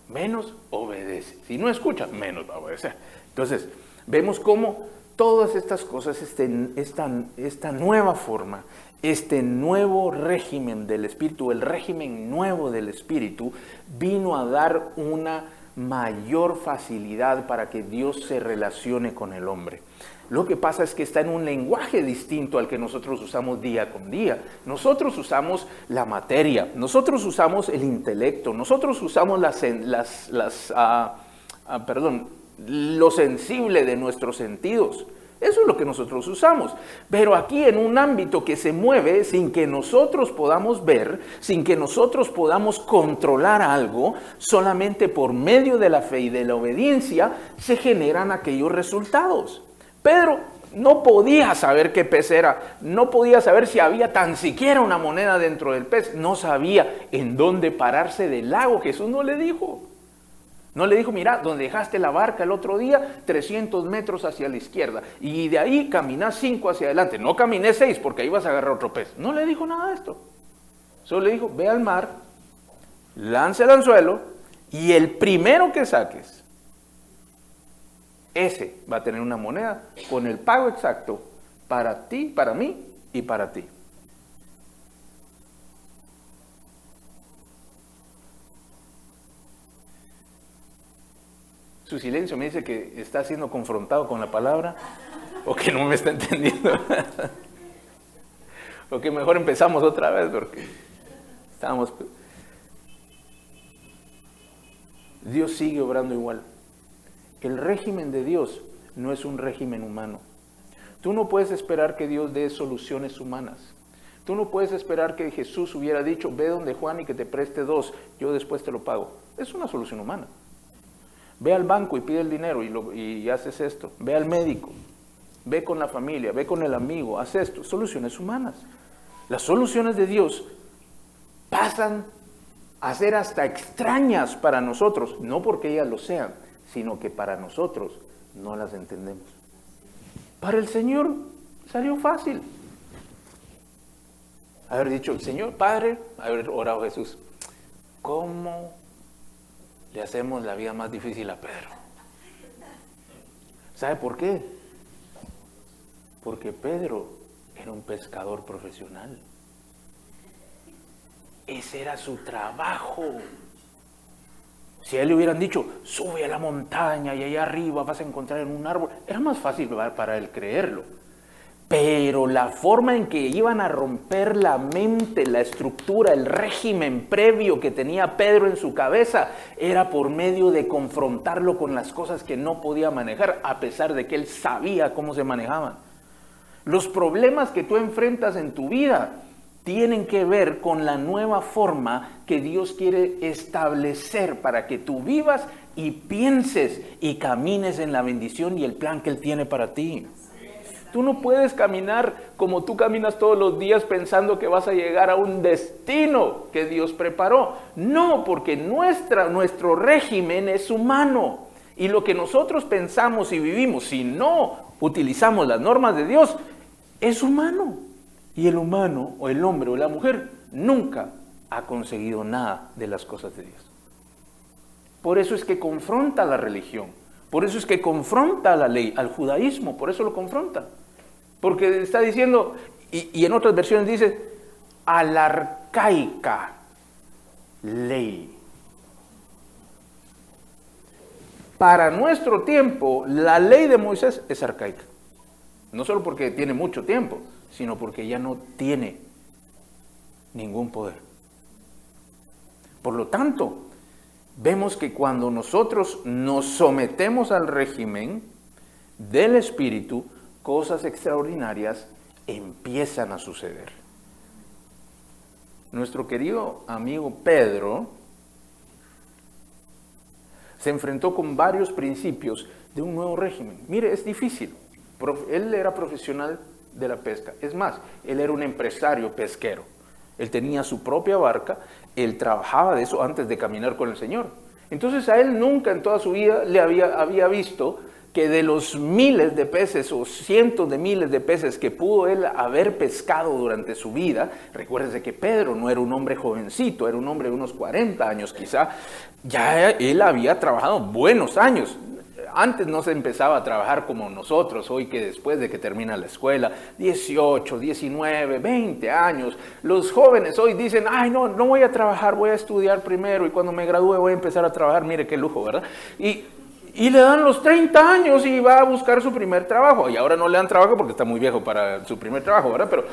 Menos obedece. Si no escucha, menos va a obedecer. Entonces, vemos cómo todas estas cosas, esta nueva forma, este nuevo régimen del Espíritu, el régimen nuevo del Espíritu, vino a dar una mayor facilidad para que Dios se relacione con el hombre. Lo que pasa es que está en un lenguaje distinto al que nosotros usamos día con día. Nosotros usamos la materia, nosotros usamos el intelecto, nosotros usamos lo sensible de nuestros sentidos. Eso es lo que nosotros usamos. Pero aquí en un ámbito que se mueve sin que nosotros podamos ver, sin que nosotros podamos controlar algo, solamente por medio de la fe y de la obediencia se generan aquellos resultados. Pedro no podía saber qué pez era, no podía saber si había tan siquiera una moneda dentro del pez, no sabía en dónde pararse del lago. Jesús no le dijo. No le dijo, mira, donde dejaste la barca el otro día, 300 metros hacia la izquierda, y de ahí caminás 5 hacia adelante. No caminé 6 porque ahí vas a agarrar otro pez. No le dijo nada de esto. Solo le dijo, ve al mar, lance el anzuelo, y el primero que saques, ese va a tener una moneda con el pago exacto para ti, para mí y para ti. Su silencio me dice que está siendo confrontado con la palabra o que no me está entendiendo. O que mejor empezamos otra vez porque estábamos... Dios sigue obrando igual. El régimen de Dios no es un régimen humano. Tú no puedes esperar que Dios dé soluciones humanas. Tú no puedes esperar que Jesús hubiera dicho, ve donde Juan y que te preste 2, yo después te lo pago. Es una solución humana. Ve al banco y pide el dinero y haces esto. Ve al médico, ve con la familia, ve con el amigo, haz esto. Soluciones humanas. Las soluciones de Dios pasan a ser hasta extrañas para nosotros, no porque ellas lo sean, sino que para nosotros no las entendemos. Para el Señor salió fácil. Haber dicho, Señor, Padre, haber orado Jesús, ¿cómo le hacemos la vida más difícil a Pedro? ¿Sabe por qué? Porque Pedro era un pescador profesional. Ese era su trabajo. Si a él le hubieran dicho, sube a la montaña y allá arriba vas a encontrar en un árbol, era más fácil para él creerlo. Pero la forma en que iban a romper la mente, la estructura, el régimen previo que tenía Pedro en su cabeza, era por medio de confrontarlo con las cosas que no podía manejar, a pesar de que él sabía cómo se manejaban. Los problemas que tú enfrentas en tu vida tienen que ver con la nueva forma que Dios quiere establecer para que tú vivas y pienses y camines en la bendición y el plan que Él tiene para ti. Tú no puedes caminar como tú caminas todos los días pensando que vas a llegar a un destino que Dios preparó. No, porque nuestro régimen es humano. Y lo que nosotros pensamos y vivimos, si no utilizamos las normas de Dios, es humano. Y el humano, o el hombre o la mujer, nunca ha conseguido nada de las cosas de Dios. Por eso es que confronta a la religión. Por eso es que confronta a la ley, al judaísmo, por eso lo confronta. Porque está diciendo, y en otras versiones dice, a la arcaica ley. Para nuestro tiempo, la ley de Moisés es arcaica. No solo porque tiene mucho tiempo, sino porque ya no tiene ningún poder. Por lo tanto, vemos que cuando nosotros nos sometemos al régimen del Espíritu, cosas extraordinarias empiezan a suceder. Nuestro querido amigo Pedro se enfrentó con varios principios de un nuevo régimen. Mire, es difícil. Él era profesional de la pesca. Es más, él era un empresario pesquero. Él tenía su propia barca, él trabajaba de eso antes de caminar con el Señor. Entonces a él nunca en toda su vida le había visto que de los miles de peces o cientos de miles de peces que pudo él haber pescado durante su vida, recuérdese que Pedro no era un hombre jovencito, era un hombre de unos 40 años quizá, ya él había trabajado buenos años. Antes no se empezaba a trabajar como nosotros, hoy que después de que termina la escuela, 18, 19, 20 años. Los jóvenes hoy dicen, ay no voy a trabajar, voy a estudiar primero y cuando me gradúe voy a empezar a trabajar, mire qué lujo, ¿verdad? Y le dan los 30 años y va a buscar su primer trabajo. Y ahora no le dan trabajo porque está muy viejo para su primer trabajo, ¿verdad? Pero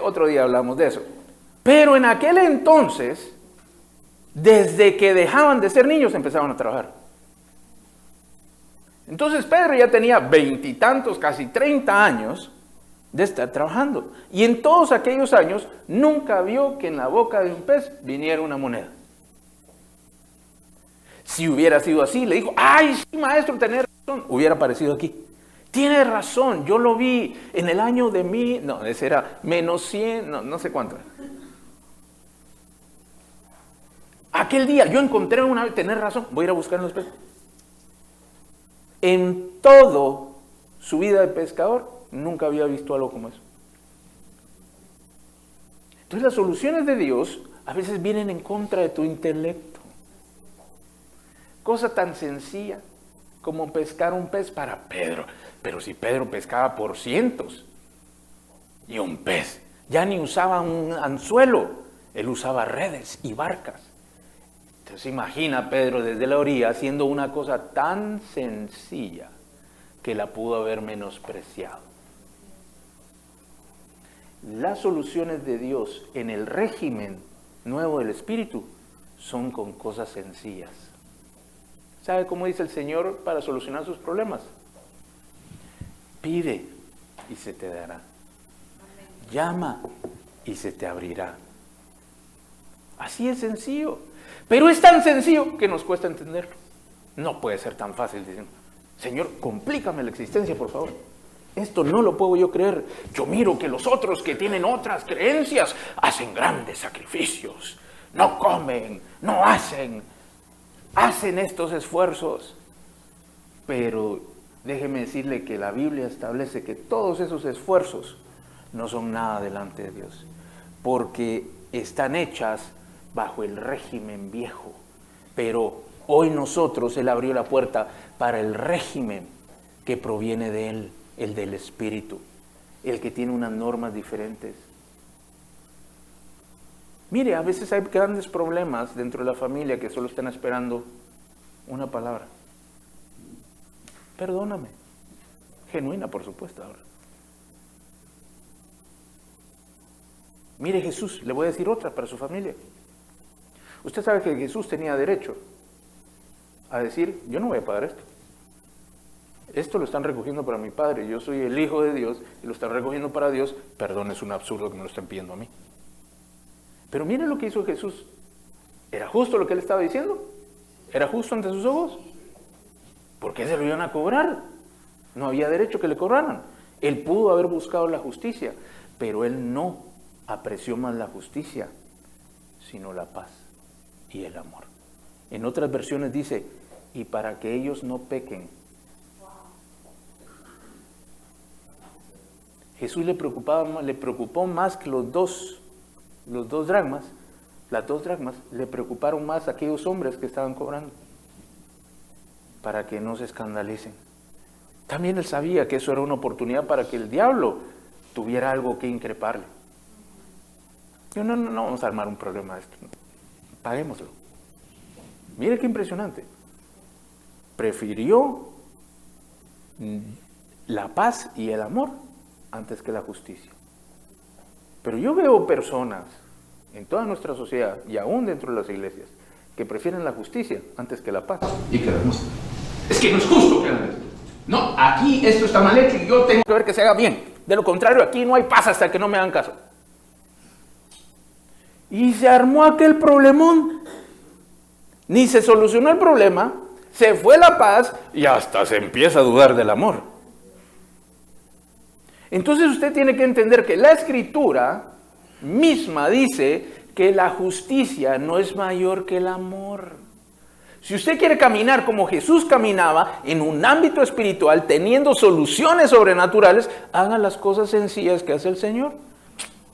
otro día hablamos de eso. Pero en aquel entonces, desde que dejaban de ser niños, empezaban a trabajar. Entonces Pedro ya tenía 20 y tantos, casi 30 años de estar trabajando. Y en todos aquellos años nunca vio que en la boca de un pez viniera una moneda. Si hubiera sido así, le dijo, ay, sí, maestro, tenés razón, hubiera aparecido aquí. Tiene razón, yo lo vi en el año de no, ese era menos 100, no sé cuánto. Aquel día yo encontré una vez, tenés razón, voy a ir a buscar en los peces. En todo su vida de pescador, nunca había visto algo como eso. Entonces las soluciones de Dios a veces vienen en contra de tu intelecto. Cosa tan sencilla como pescar un pez para Pedro. Pero si Pedro pescaba por cientos y un pez, ya ni usaba un anzuelo, él usaba redes y barcas. Entonces imagina Pedro desde la orilla haciendo una cosa tan sencilla que la pudo haber menospreciado. Las soluciones de Dios en el régimen nuevo del Espíritu son con cosas sencillas. ¿Sabe cómo dice el Señor para solucionar sus problemas? Pide y se te dará. Llama y se te abrirá. Así es sencillo. Pero es tan sencillo que nos cuesta entenderlo. No puede ser tan fácil. Dicen, Señor, complícame la existencia, por favor. Esto no lo puedo yo creer. Yo miro que los otros que tienen otras creencias hacen grandes sacrificios. No comen, no hacen estos esfuerzos. Pero déjeme decirle que la Biblia establece que todos esos esfuerzos no son nada delante de Dios, porque están hechas bajo el régimen viejo. Pero hoy nosotros, Él abrió la puerta para el régimen que proviene de Él, el del Espíritu, el que tiene unas normas diferentes. Mire, a veces hay grandes problemas dentro de la familia que solo están esperando una palabra. Perdóname. Genuina, por supuesto. Ahora. Mire Jesús, le voy a decir otra para su familia. Usted sabe que Jesús tenía derecho a decir, yo no voy a pagar esto. Esto lo están recogiendo para mi Padre, yo soy el Hijo de Dios y lo están recogiendo para Dios. Perdón, es un absurdo que me lo estén pidiendo a mí. Pero mire lo que hizo Jesús. ¿Era justo lo que él estaba diciendo? ¿Era justo ante sus ojos? ¿Por qué se lo iban a cobrar? No había derecho que le cobraran. Él pudo haber buscado la justicia, pero él no apreció más la justicia, sino la paz y el amor. En otras versiones dice, y para que ellos no pequen. Jesús le preocupó más que los dos dracmas, las 2 dracmas, le preocuparon más a aquellos hombres que estaban cobrando, para que no se escandalicen. También él sabía que eso era una oportunidad para que el diablo tuviera algo que increparle. No vamos a armar un problema de esto. No. Paguémoslo. Mire qué impresionante. Prefirió la paz y el amor antes que la justicia. Pero yo veo personas en toda nuestra sociedad y aún dentro de las iglesias que prefieren la justicia antes que la paz. Y queremos. Es que no es justo que hagan esto. No, aquí esto está mal hecho y yo tengo que ver que se haga bien. De lo contrario, aquí no hay paz hasta que no me hagan caso. Y se armó aquel problemón. Ni se solucionó el problema, se fue la paz y hasta se empieza a dudar del amor. Entonces usted tiene que entender que la Escritura misma dice que la justicia no es mayor que el amor. Si usted quiere caminar como Jesús caminaba en un ámbito espiritual, teniendo soluciones sobrenaturales, haga las cosas sencillas que hace el Señor.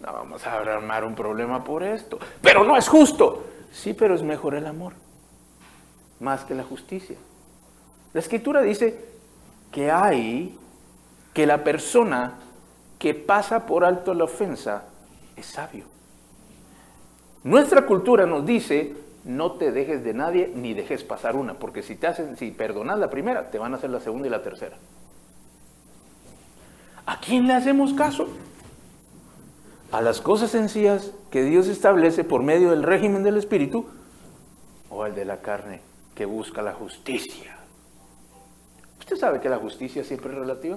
No vamos a armar un problema por esto. Pero no es justo. Sí, pero es mejor el amor, más que la justicia. La Escritura dice que la persona que pasa por alto la ofensa es sabio. Nuestra cultura nos dice, no te dejes de nadie ni dejes pasar una, porque si perdonas la primera, te van a hacer la segunda y la tercera. ¿A quién le hacemos caso? ¿A las cosas sencillas que Dios establece por medio del régimen del Espíritu o al de la carne que busca la justicia? ¿Usted sabe que la justicia siempre es relativa?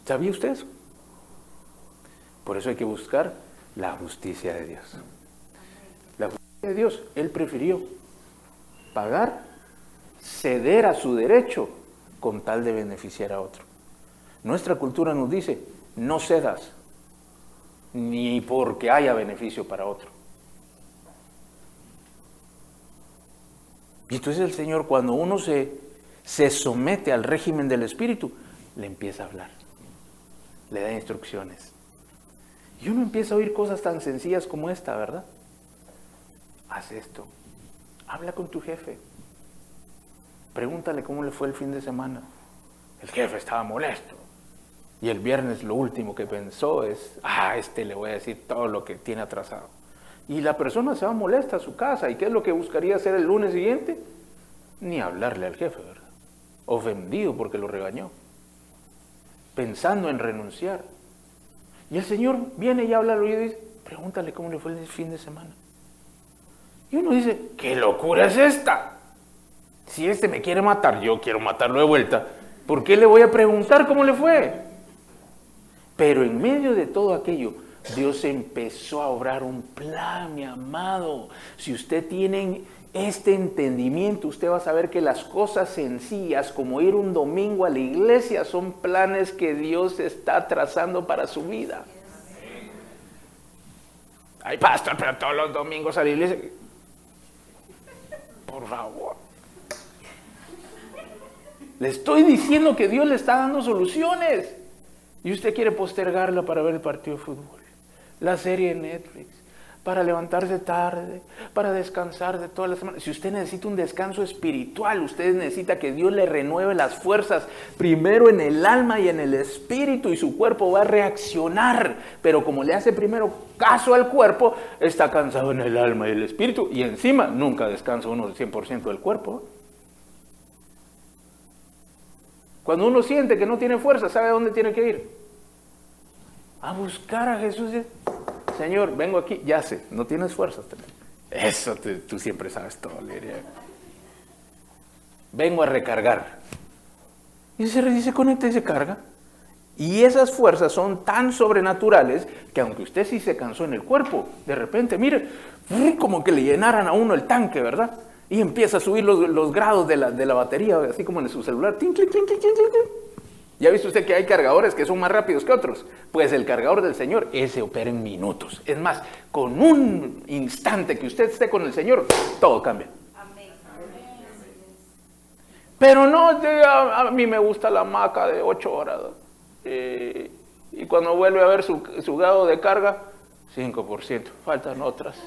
¿Sabía usted eso? Por eso hay que buscar la justicia de Dios. La justicia de Dios, Él prefirió pagar, ceder a su derecho con tal de beneficiar a otro. Nuestra cultura nos dice, no cedas, ni porque haya beneficio para otro. Y entonces el Señor, cuando uno se somete al régimen del Espíritu, le empieza a hablar, le da instrucciones. Y uno empieza a oír cosas tan sencillas como esta, ¿verdad? Haz esto, habla con tu jefe, pregúntale cómo le fue el fin de semana. El jefe estaba molesto. Y el viernes lo último que pensó es, le voy a decir todo lo que tiene atrasado. Y la persona se va molesta a su casa. ¿Y qué es lo que buscaría hacer el lunes siguiente? Ni hablarle al jefe, ¿verdad? Ofendido porque lo regañó. Pensando en renunciar. Y el Señor viene y habla al oído y dice, pregúntale cómo le fue el fin de semana. Y uno dice, ¿qué locura es esta? Si me quiere matar, yo quiero matarlo de vuelta. ¿Por qué le voy a preguntar cómo le fue? Pero en medio de todo aquello, Dios empezó a obrar un plan, mi amado. Si usted tiene este entendimiento, usted va a saber que las cosas sencillas, como ir un domingo a la iglesia, son planes que Dios está trazando para su vida. Ay, pastor, pero todos los domingos a la iglesia. Por favor. Le estoy diciendo que Dios le está dando soluciones. Y usted quiere postergarla para ver el partido de fútbol, la serie de Netflix, para levantarse tarde, para descansar de toda la semana. Si usted necesita un descanso espiritual, usted necesita que Dios le renueve las fuerzas, primero en el alma y en el espíritu, y su cuerpo va a reaccionar. Pero como le hace primero caso al cuerpo, está cansado en el alma y el espíritu, y encima nunca descansa uno el 100% del cuerpo. Cuando uno siente que no tiene fuerza, ¿sabe a dónde tiene que ir? A buscar a Jesús. Señor, vengo aquí, ya sé, no tienes fuerzas. Eso tú siempre sabes todo, le diría. Vengo a recargar. Y se conecta y se carga. Y esas fuerzas son tan sobrenaturales que aunque usted sí se cansó en el cuerpo, de repente, mire, como que le llenaran a uno el tanque, ¿verdad? Y empieza a subir los grados de la batería, así como en su celular. ¡Tin, tin, tin, tin, tin, tin! ¿Ya ha visto usted que hay cargadores que son más rápidos que otros? Pues el cargador del Señor, ese opera en minutos. Es más, con un instante que usted esté con el Señor, todo cambia. Amén. Pero no, a mí me gusta la hamaca de 8 horas. Y cuando vuelve a ver su grado de carga, 5%. Faltan otras.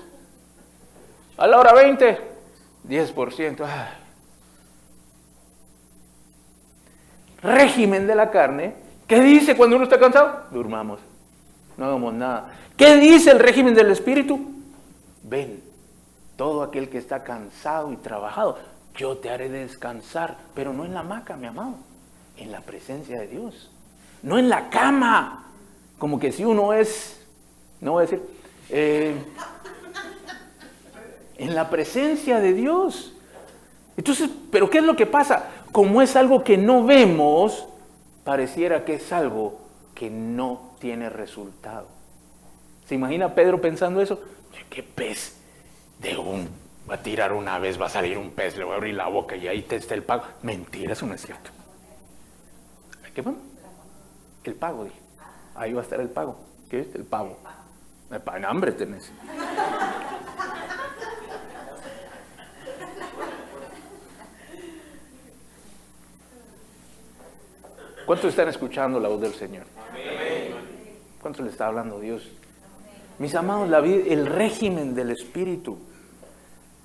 A la hora 20, 10%. Ay. Régimen de la carne. ¿Qué dice cuando uno está cansado? Durmamos, no hagamos nada. ¿Qué dice el régimen del espíritu? Ven, todo aquel que está cansado y trabajado, yo te haré descansar, pero no en la hamaca, mi amado, en la presencia de Dios, no en la cama, como que si uno es, no voy a decir, en la presencia de Dios. Entonces, ¿pero qué es lo que pasa? Como es algo que no vemos, pareciera que es algo que no tiene resultado. ¿Se imagina Pedro pensando eso? ¿Qué pez? Va a tirar una vez, va a salir un pez, le voy a abrir la boca y ahí está el pago. Mentira, eso no es cierto. ¿Qué bueno? El pago, dije. Ahí va a estar el pago. ¿Qué es? El pavo. En hambre tenés. ¿Cuántos están escuchando la voz del Señor? ¿Cuántos le está hablando Dios? Mis amados, el régimen del Espíritu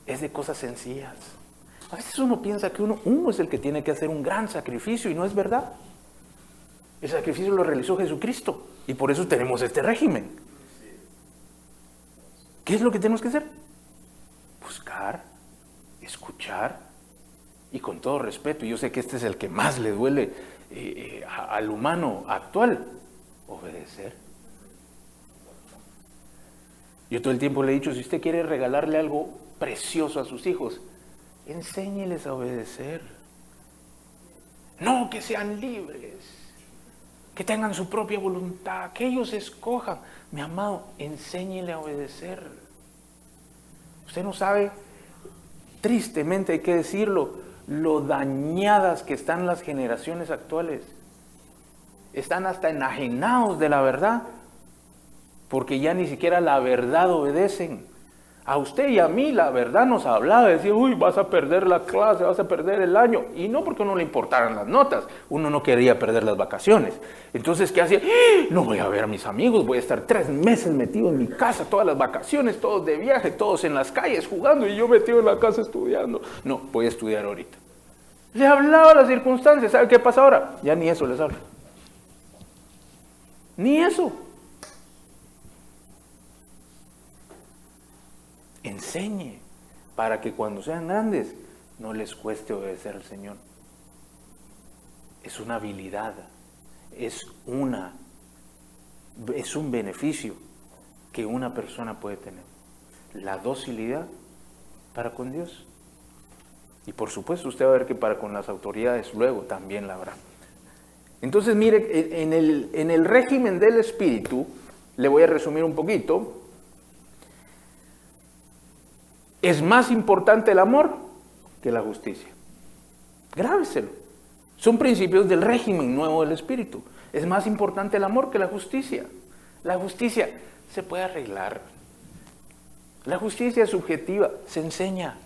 es de cosas sencillas. A veces uno piensa que uno es el que tiene que hacer un gran sacrificio y no es verdad. El sacrificio lo realizó Jesucristo y por eso tenemos este régimen. ¿Qué es lo que tenemos que hacer? Buscar, escuchar y con todo respeto. Yo sé que este es el que más le duele al humano actual, obedecer. Yo todo el tiempo le he dicho, si usted quiere regalarle algo precioso a sus hijos, enséñeles a obedecer. No que sean libres, que tengan su propia voluntad, que ellos escojan. Mi amado, enséñele a obedecer. Usted no sabe, tristemente hay que decirlo, lo dañadas que están las generaciones actuales. Están hasta enajenados de la verdad, porque ya ni siquiera la verdad obedecen. A usted y a mí la verdad nos hablaba, decía, uy, vas a perder la clase, vas a perder el año. Y no porque no le importaran las notas, uno no quería perder las vacaciones. Entonces, ¿qué hacía? No voy a ver a mis amigos, voy a estar 3 meses metido en mi casa, todas las vacaciones, todos de viaje, todos en las calles jugando y yo metido en la casa estudiando. No, voy a estudiar ahorita. Le hablaba las circunstancias, ¿sabe qué pasa ahora? Ya ni eso les habla. Ni eso. Enseñe para que cuando sean grandes no les cueste obedecer al Señor. Es una habilidad, es un beneficio que una persona puede tener. La docilidad para con Dios. Y por supuesto usted va a ver que para con las autoridades luego también la habrá. Entonces, mire, en el régimen del espíritu, le voy a resumir un poquito, es más importante el amor que la justicia. Grábeselo. Son principios del régimen nuevo del espíritu. Es más importante el amor que la justicia. La justicia se puede arreglar. La justicia es subjetiva, se enseña.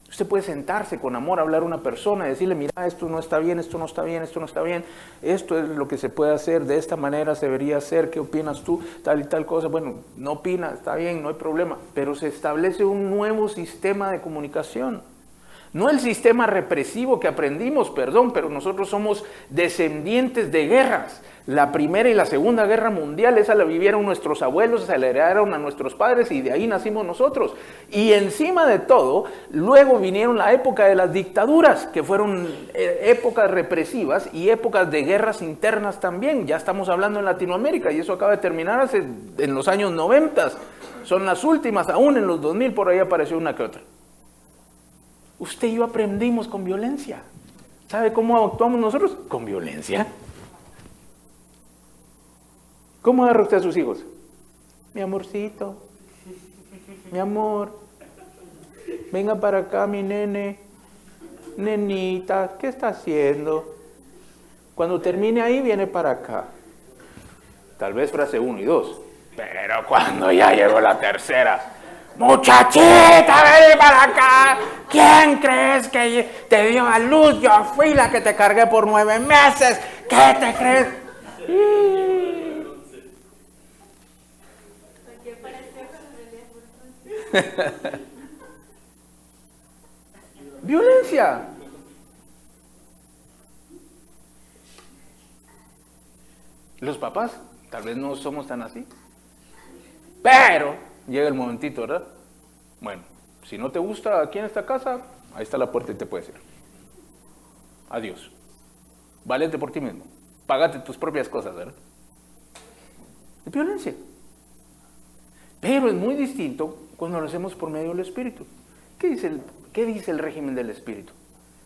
Usted puede sentarse con amor a hablar a una persona y decirle, mira, esto no está bien, esto no está bien, esto no está bien, esto es lo que se puede hacer, de esta manera se debería hacer, ¿qué opinas tú? Tal y tal cosa. Bueno, no opina, está bien, no hay problema, pero se establece un nuevo sistema de comunicación. No el sistema represivo que aprendimos, perdón, pero nosotros somos descendientes de guerras. La Primera y la Segunda Guerra Mundial, esa la vivieron nuestros abuelos, se la heredaron a nuestros padres y de ahí nacimos nosotros. Y encima de todo, luego vinieron la época de las dictaduras, que fueron épocas represivas y épocas de guerras internas también. Ya estamos hablando en Latinoamérica y eso acaba de terminar en los años 90. Son las últimas, aún en los 2000 por ahí apareció una que otra. Usted y yo aprendimos con violencia. ¿Sabe cómo actuamos nosotros? Con violencia. ¿Cómo agarra usted a sus hijos? Mi amorcito, mi amor, venga para acá mi nene, nenita, ¿qué está haciendo? Cuando termine ahí viene para acá. Tal vez frase 1 y 2, pero cuando ya llegó la tercera, muchachita, ven para acá. ¿Quién crees que te dio a luz? Yo fui la que te cargué por 9 meses. ¿Qué te crees? Violencia. Los papás tal vez no somos tan así, pero llega el momentito, ¿verdad? Bueno, si no te gusta aquí en esta casa, ahí está la puerta y te puedes ir. Adiós. Válete por ti mismo. Págate tus propias cosas, ¿verdad? Es violencia. Pero es muy distinto cuando lo hacemos por medio del Espíritu. ¿Qué dice el régimen del Espíritu?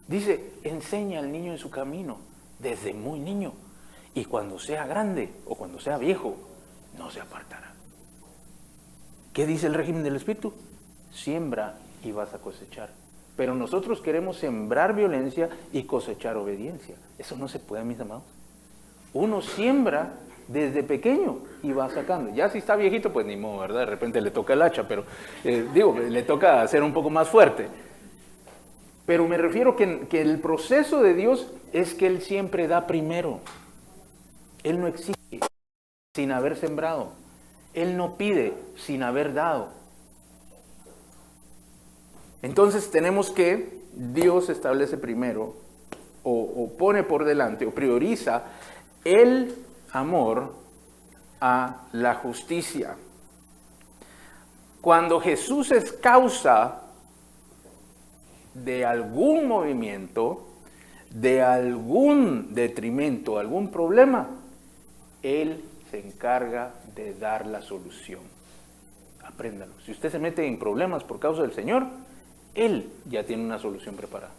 Dice, enseña al niño en su camino, desde muy niño, y cuando sea grande o cuando sea viejo, no se apartará. ¿Qué dice el régimen del Espíritu? Siembra y vas a cosechar. Pero nosotros queremos sembrar violencia y cosechar obediencia. Eso no se puede, mis amados. Uno siembra desde pequeño y va sacando. Ya si está viejito, pues ni modo, ¿verdad? De repente le toca el hacha, pero le toca ser un poco más fuerte. Pero me refiero que el proceso de Dios es que Él siempre da primero. Él no exige sin haber sembrado. Él no pide sin haber dado. Entonces tenemos que, Dios establece primero, o pone por delante, o prioriza el amor a la justicia. Cuando Jesús es causa de algún movimiento, de algún detrimento, algún problema, Él se encarga de dar la solución. Apréndalo. Si usted se mete en problemas por causa del Señor, Él ya tiene una solución preparada.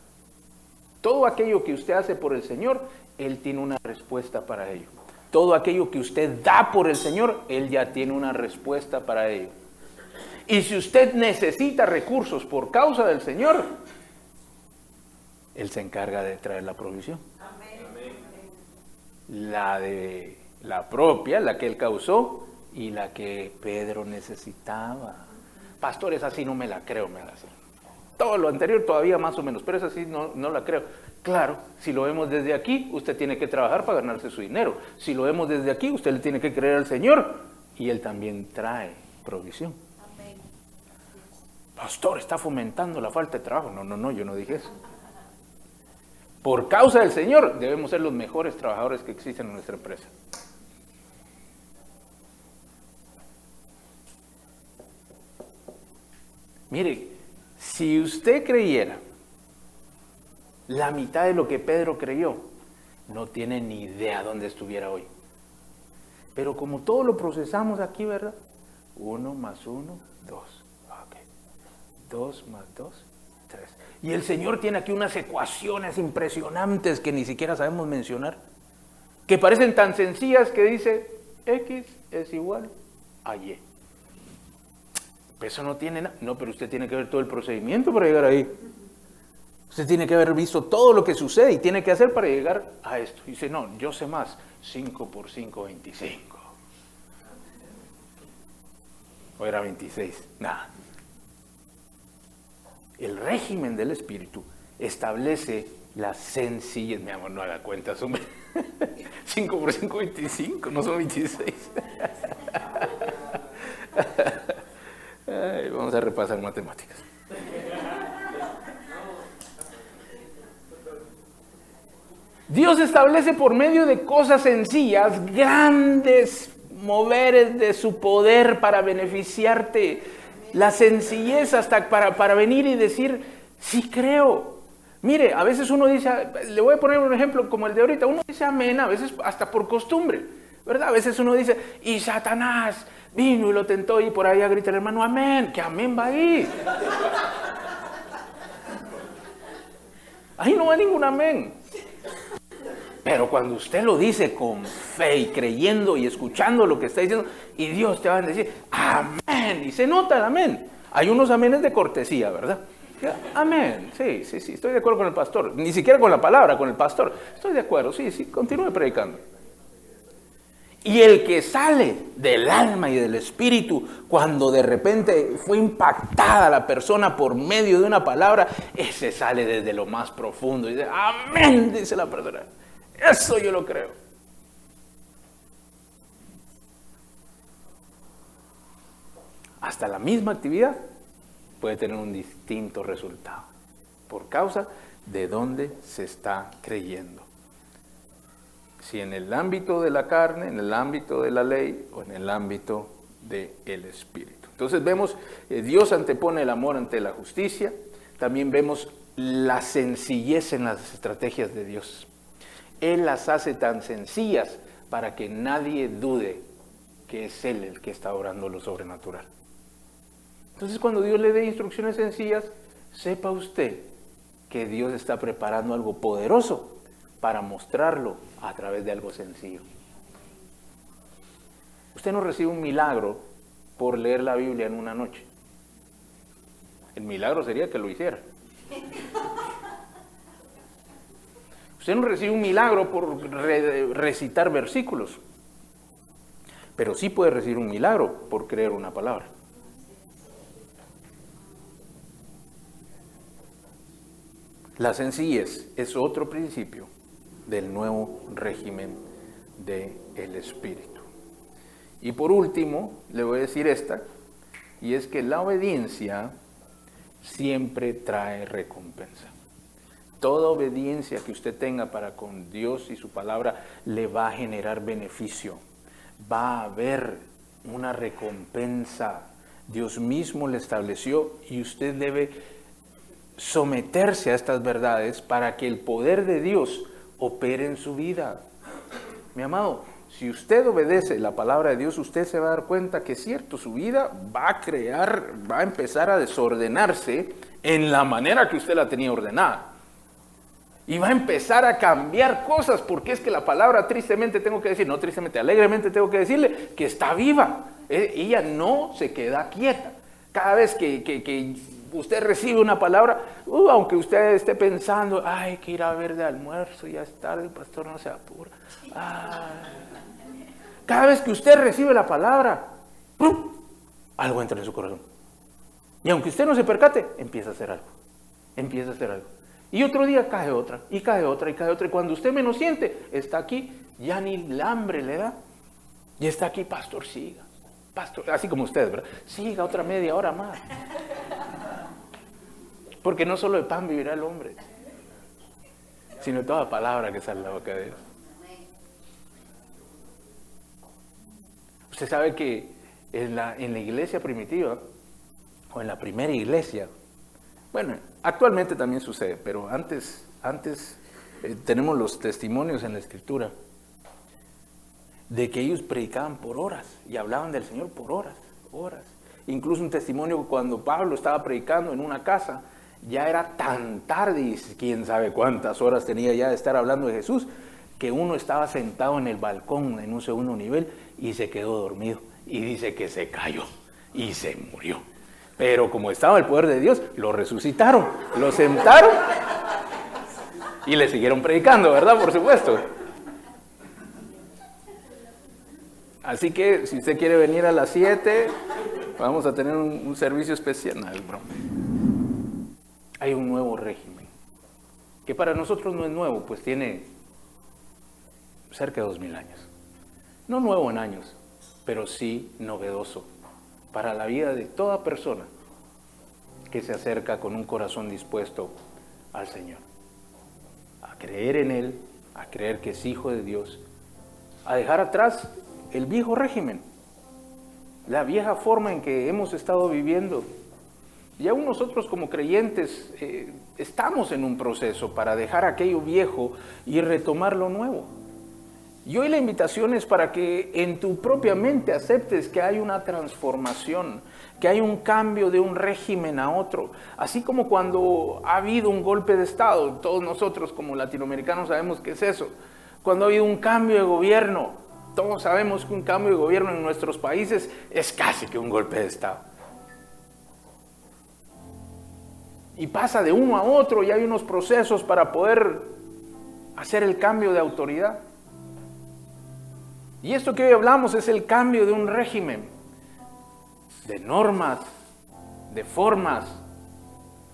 Todo aquello que usted hace por el Señor, Él tiene una respuesta para ello. Todo aquello que usted da por el Señor, Él ya tiene una respuesta para ello. Y si usted necesita recursos por causa del Señor, Él se encarga de traer la provisión. La propia, la que Él causó y la que Pedro necesitaba. Pastores, así no me la creo, me la sé. Todo lo anterior todavía más o menos, pero esa sí no la creo. Claro, si lo vemos desde aquí, usted tiene que trabajar para ganarse su dinero. Si lo vemos desde aquí, usted le tiene que creer al Señor y Él también trae provisión. Amén. Pastor, está fomentando la falta de trabajo. No, yo no dije eso. Por causa del Señor, debemos ser los mejores trabajadores que existen en nuestra empresa. Mire, si usted creyera la mitad de lo que Pedro creyó, no tiene ni idea dónde estuviera hoy. Pero como todo lo procesamos aquí, ¿verdad? 1 más 1, 2. Ok. 2 más 2, Y el Señor tiene aquí unas ecuaciones impresionantes que ni siquiera sabemos mencionar, que parecen tan sencillas que dice X es igual a Y. Eso no tiene nada. No, pero usted tiene que ver todo el procedimiento para llegar ahí. Usted tiene que haber visto todo lo que sucede y tiene que hacer para llegar a esto. Y dice, no, yo sé más. 5 por 5, 25. O era 26. Nada. El régimen del Espíritu establece la sencillez. Mi amor, no haga cuentas, hombre. 5 por 5, 25, no son 26. Ay, vamos a repasar matemáticas. Dios establece por medio de cosas sencillas grandes moveres de su poder para beneficiarte. La sencillez hasta para venir y decir, sí creo. Mire, a veces uno dice, le voy a poner un ejemplo como el de ahorita, uno dice amén, a veces hasta por costumbre, ¿verdad? A veces uno dice, y Satanás vino y lo tentó y por ahí grita el hermano, amén, que amén va ahí. Ahí no va ningún amén. Pero cuando usted lo dice con fe y creyendo y escuchando lo que está diciendo, y Dios te va a decir, amén, y se nota el amén. Hay unos amenes de cortesía, ¿verdad? Amén, sí, estoy de acuerdo con el pastor. Ni siquiera con la palabra, con el pastor. Estoy de acuerdo, sí, continúe predicando. Y el que sale del alma y del espíritu, cuando de repente fue impactada la persona por medio de una palabra, ese sale desde lo más profundo y dice, amén, dice la persona. Eso yo lo creo. Hasta la misma actividad puede tener un distinto resultado por causa de dónde se está creyendo. Si en el ámbito de la carne, en el ámbito de la ley o en el ámbito del espíritu. Entonces vemos, Dios antepone el amor ante la justicia. También vemos la sencillez en las estrategias de Dios. Él las hace tan sencillas para que nadie dude que es Él el que está obrando lo sobrenatural. Entonces cuando Dios le dé instrucciones sencillas, sepa usted que Dios está preparando algo poderoso para mostrarlo a través de algo sencillo. Usted no recibe un milagro por leer la Biblia en una noche. El milagro sería que lo hiciera. Usted no recibe un milagro por recitar versículos, pero sí puede recibir un milagro por creer una palabra. La sencillez es otro principio del nuevo régimen del Espíritu. Y por último, le voy a decir esta, y es que la obediencia siempre trae recompensa. Toda obediencia que usted tenga para con Dios y su palabra le va a generar beneficio. Va a haber una recompensa. Dios mismo le estableció y usted debe someterse a estas verdades para que el poder de Dios opere en su vida. Mi amado, si usted obedece la palabra de Dios, usted se va a dar cuenta que es cierto, su vida va a empezar a desordenarse en la manera que usted la tenía ordenada. Y va a empezar a cambiar cosas, porque es que la palabra tristemente tengo que decir, no tristemente, alegremente tengo que decirle que está viva. Ella no se queda quieta. Cada vez que usted recibe una palabra, aunque usted esté pensando, ay, que ir a ver de almuerzo, ya es tarde, el pastor no se apura. Cada vez que usted recibe la palabra, algo entra en su corazón. Y aunque usted no se percate, empieza a hacer algo. Empieza a hacer algo. Y otro día cae otra, y cae otra, y cae otra. Y cuando usted menos siente, está aquí, ya ni el hambre le da. Y está aquí, pastor, siga. Pastor, así como usted, ¿verdad? Siga otra media hora más. Porque no solo de pan vivirá el hombre, sino de toda palabra que sale de la boca de Dios. Usted sabe que en la iglesia primitiva, o en la primera iglesia, bueno, actualmente también sucede, pero antes tenemos los testimonios en la Escritura de que ellos predicaban por horas y hablaban del Señor por horas. Incluso un testimonio cuando Pablo estaba predicando en una casa Ya era tan tarde y quién sabe cuántas horas tenía ya de estar hablando de Jesús, que uno estaba sentado en el balcón en un segundo nivel y se quedó dormido. Y dice que se cayó y se murió. Pero como estaba el poder de Dios, lo resucitaron, lo sentaron y le siguieron predicando, ¿verdad? Por supuesto. Así que si usted quiere venir a las 7, vamos a tener un servicio especial. No, es broma. Hay un nuevo régimen, que para nosotros no es nuevo, pues tiene cerca de 2000 años. No nuevo en años, pero sí novedoso para la vida de toda persona que se acerca con un corazón dispuesto al Señor, a creer en Él, a creer que es hijo de Dios, a dejar atrás el viejo régimen, la vieja forma en que hemos estado viviendo. Y aún nosotros como creyentes estamos en un proceso para dejar aquello viejo y retomar lo nuevo. Y hoy la invitación es para que en tu propia mente aceptes que hay una transformación, que hay un cambio de un régimen a otro. Así como cuando ha habido un golpe de Estado, todos nosotros como latinoamericanos sabemos qué es eso. Cuando ha habido un cambio de gobierno, todos sabemos que un cambio de gobierno en nuestros países es casi que un golpe de Estado. Y pasa de uno a otro y hay unos procesos para poder hacer el cambio de autoridad. Y esto que hoy hablamos es el cambio de un régimen, de normas, de formas,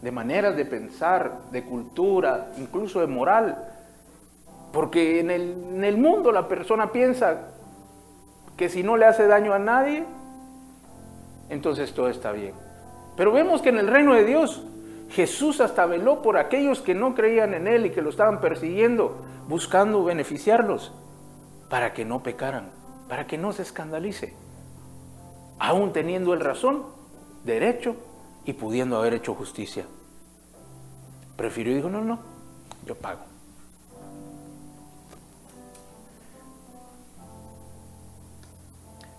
de maneras de pensar, de cultura, incluso de moral. Porque en el mundo la persona piensa que si no le hace daño a nadie, entonces todo está bien. Pero vemos que en el reino de Dios, Jesús hasta veló por aquellos que no creían en Él y que lo estaban persiguiendo, buscando beneficiarlos, para que no pecaran, para que no se escandalice, aún teniendo Él razón, derecho y pudiendo haber hecho justicia. Prefirió y dijo, no, yo pago.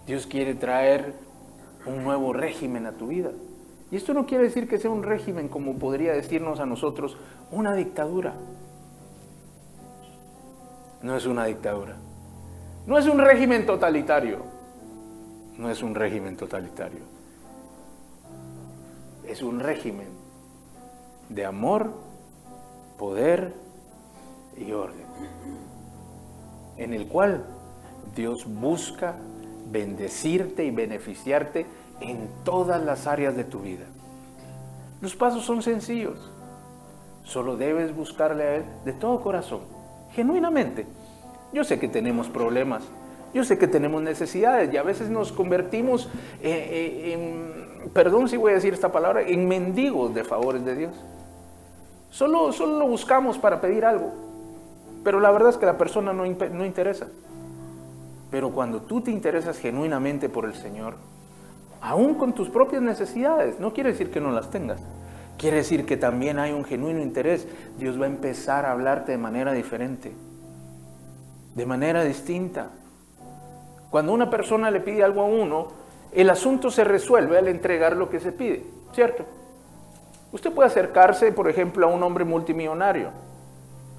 Dios quiere traer un nuevo régimen a tu vida. Y esto no quiere decir que sea un régimen, como podría decirnos a nosotros, una dictadura. No es una dictadura. No es un régimen totalitario. No es un régimen totalitario. Es un régimen de amor, poder y orden, en el cual Dios busca bendecirte y beneficiarte en todas las áreas de tu vida. Los pasos son sencillos. Solo debes buscarle a Él de todo corazón, genuinamente. Yo sé que tenemos problemas, yo sé que tenemos necesidades y a veces nos convertimos perdón si voy a decir esta palabra, en mendigos de favores de Dios. Solo lo buscamos para pedir algo, pero la verdad es que la persona no interesa. Pero cuando tú te interesas genuinamente por el Señor, aún con tus propias necesidades, no quiere decir que no las tengas, quiere decir que también hay un genuino interés. Dios va a empezar a hablarte de manera diferente, de manera distinta. Cuando una persona le pide algo a uno, el asunto se resuelve al entregar lo que se pide, ¿cierto? Usted puede acercarse, por ejemplo, a un hombre multimillonario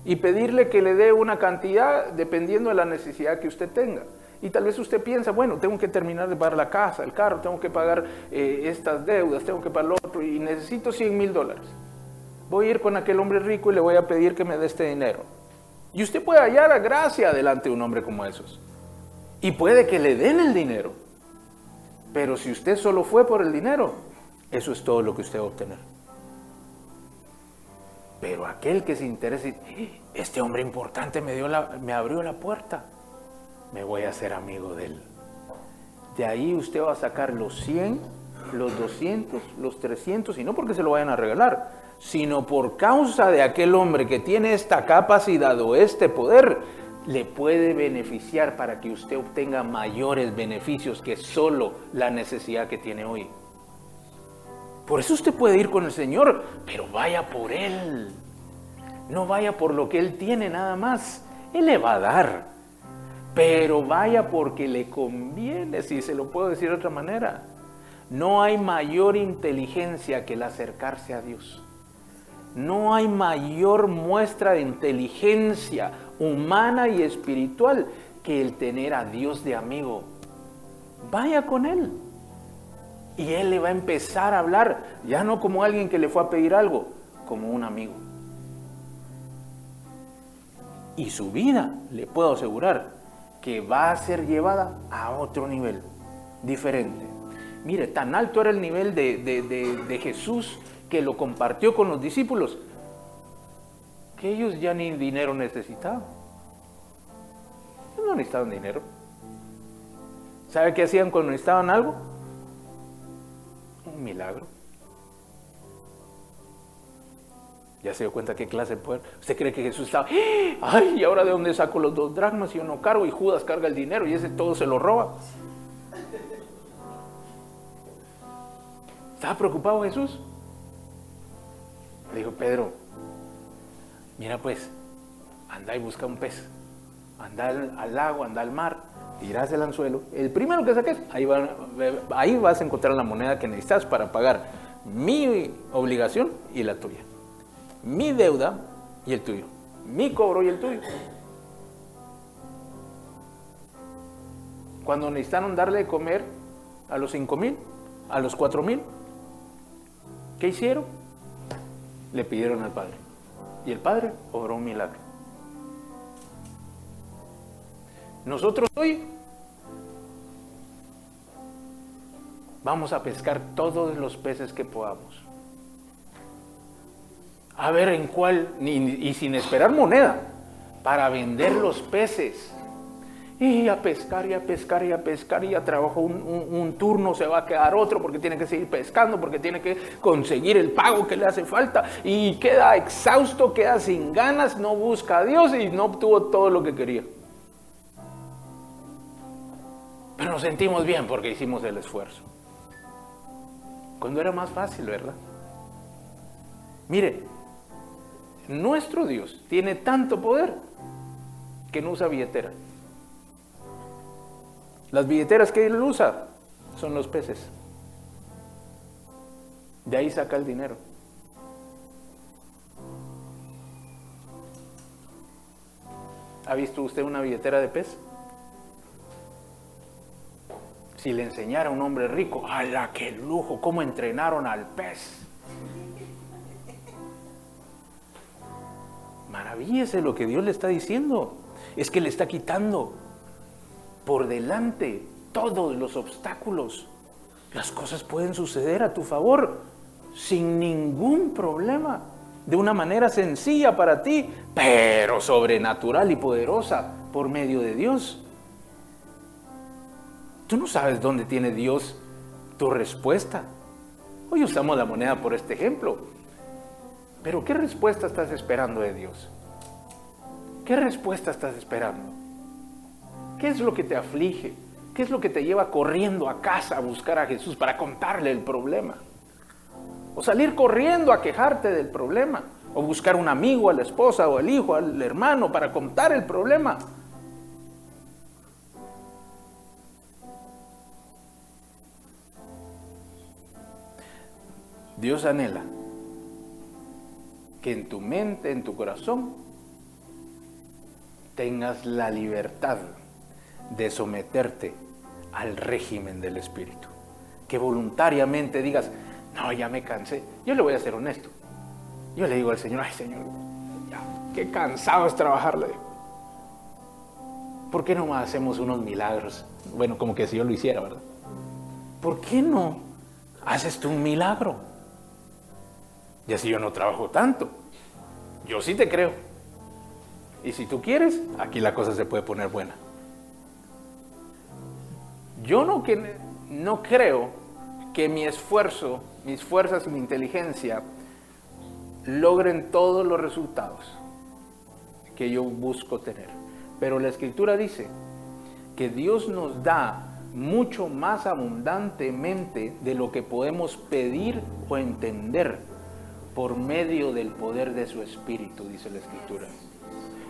y pedirle que le dé una cantidad dependiendo de la necesidad que usted tenga. Y tal vez usted piensa, bueno, tengo que terminar de pagar la casa, el carro, tengo que pagar estas deudas, tengo que pagar lo otro y necesito $100,000. Voy a ir con aquel hombre rico y le voy a pedir que me dé este dinero. Y usted puede hallar la gracia delante de un hombre como esos. Y puede que le den el dinero. Pero si usted solo fue por el dinero, eso es todo lo que usted va a obtener. Pero aquel que se interesa, este hombre importante me abrió la puerta, me voy a hacer amigo de él. De ahí usted va a sacar los 100, los 200, los 300, y no porque se lo vayan a regalar, sino por causa de aquel hombre que tiene esta capacidad o este poder, le puede beneficiar para que usted obtenga mayores beneficios que solo la necesidad que tiene hoy. Por eso usted puede ir con el Señor, pero vaya por Él. No vaya por lo que Él tiene nada más. Él le va a dar. Pero vaya porque le conviene, si se lo puedo decir de otra manera. No hay mayor inteligencia que el acercarse a Dios. No hay mayor muestra de inteligencia humana y espiritual que el tener a Dios de amigo. Vaya con Él. Y Él le va a empezar a hablar, ya no como alguien que le fue a pedir algo, como un amigo. Y su vida, le puedo asegurar, que va a ser llevada a otro nivel, diferente. Mire, tan alto era el nivel de Jesús, que lo compartió con los discípulos, que ellos ya ni dinero necesitaban. No necesitaban dinero. ¿Sabe qué hacían cuando necesitaban algo? Un milagro. ¿Ya se dio cuenta qué clase de poder? ¿Usted cree que Jesús estaba, ay, ¿y ahora de dónde saco los 2 dracmas y yo no cargo? Y Judas carga el dinero y ese todo se lo roba. ¿Estaba preocupado Jesús? Le dijo, Pedro, mira pues, anda y busca un pez. Anda al lago, anda al mar, tirás el anzuelo. El primero que saques, ahí vas a encontrar la moneda que necesitas para pagar mi obligación y la tuya. Mi deuda y el tuyo. Mi cobro y el tuyo. Cuando necesitaron darle de comer a los 5,000, a los 4,000, ¿qué hicieron? Le pidieron al Padre. Y el Padre obró un milagro. Nosotros hoy vamos a pescar todos los peces que podamos. A ver en cuál, y sin esperar moneda, para vender los peces. Y a pescar, y a pescar, y a pescar, y a trabajo un turno, se va a quedar otro porque tiene que seguir pescando, porque tiene que conseguir el pago que le hace falta, y queda exhausto, queda sin ganas, no busca a Dios y no obtuvo todo lo que quería. Pero nos sentimos bien porque hicimos el esfuerzo. Cuando era más fácil, ¿verdad? Mire, nuestro Dios tiene tanto poder que no usa billetera. Las billeteras que él usa son los peces. De ahí saca el dinero. ¿Ha visto usted una billetera de pez? Si le enseñara a un hombre rico, ¡hala, qué lujo! ¿Cómo entrenaron al pez? Maravíllese lo que Dios le está diciendo. Es que le está quitando por delante todos los obstáculos. Las cosas pueden suceder a tu favor sin ningún problema, de una manera sencilla para ti, pero sobrenatural y poderosa por medio de Dios. Tú no sabes dónde tiene Dios tu respuesta. Hoy usamos la moneda por este ejemplo. Pero ¿qué respuesta estás esperando de Dios? ¿Qué respuesta estás esperando? ¿Qué es lo que te aflige? ¿Qué es lo que te lleva corriendo a casa a buscar a Jesús para contarle el problema? O salir corriendo a quejarte del problema. O buscar un amigo, a la esposa o al hijo, al hermano para contar el problema. Dios anhela que en tu mente, en tu corazón, tengas la libertad de someterte al régimen del Espíritu. Que voluntariamente digas, no, ya me cansé. Yo le voy a ser honesto. Yo le digo al Señor, ay Señor, ya, qué cansado es trabajar. Le digo, ¿por qué no hacemos unos milagros? Bueno, como que si yo lo hiciera, ¿verdad? ¿Por qué no haces tú un milagro? Y así yo no trabajo tanto. Yo sí te creo. Y si tú quieres, aquí la cosa se puede poner buena. Yo no creo que mi esfuerzo, mis fuerzas y mi inteligencia logren todos los resultados que yo busco tener. Pero la Escritura dice que Dios nos da mucho más abundantemente de lo que podemos pedir o entender, por medio del poder de su Espíritu, dice la Escritura.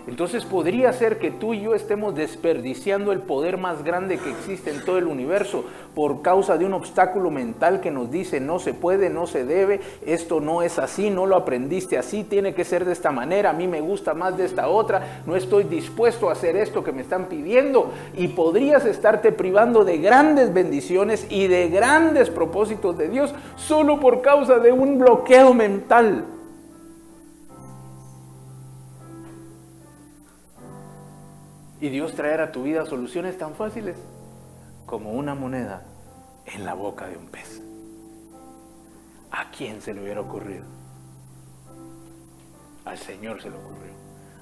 Entonces podría ser que tú y yo estemos desperdiciando el poder más grande que existe en todo el universo por causa de un obstáculo mental que nos dice no se puede, no se debe, esto no es así, no lo aprendiste así, tiene que ser de esta manera, a mí me gusta más de esta otra, no estoy dispuesto a hacer esto que me están pidiendo, y podrías estarte privando de grandes bendiciones y de grandes propósitos de Dios solo por causa de un bloqueo mental. Y Dios traerá a tu vida soluciones tan fáciles como una moneda en la boca de un pez. ¿A quién se le hubiera ocurrido? Al Señor se le ocurrió.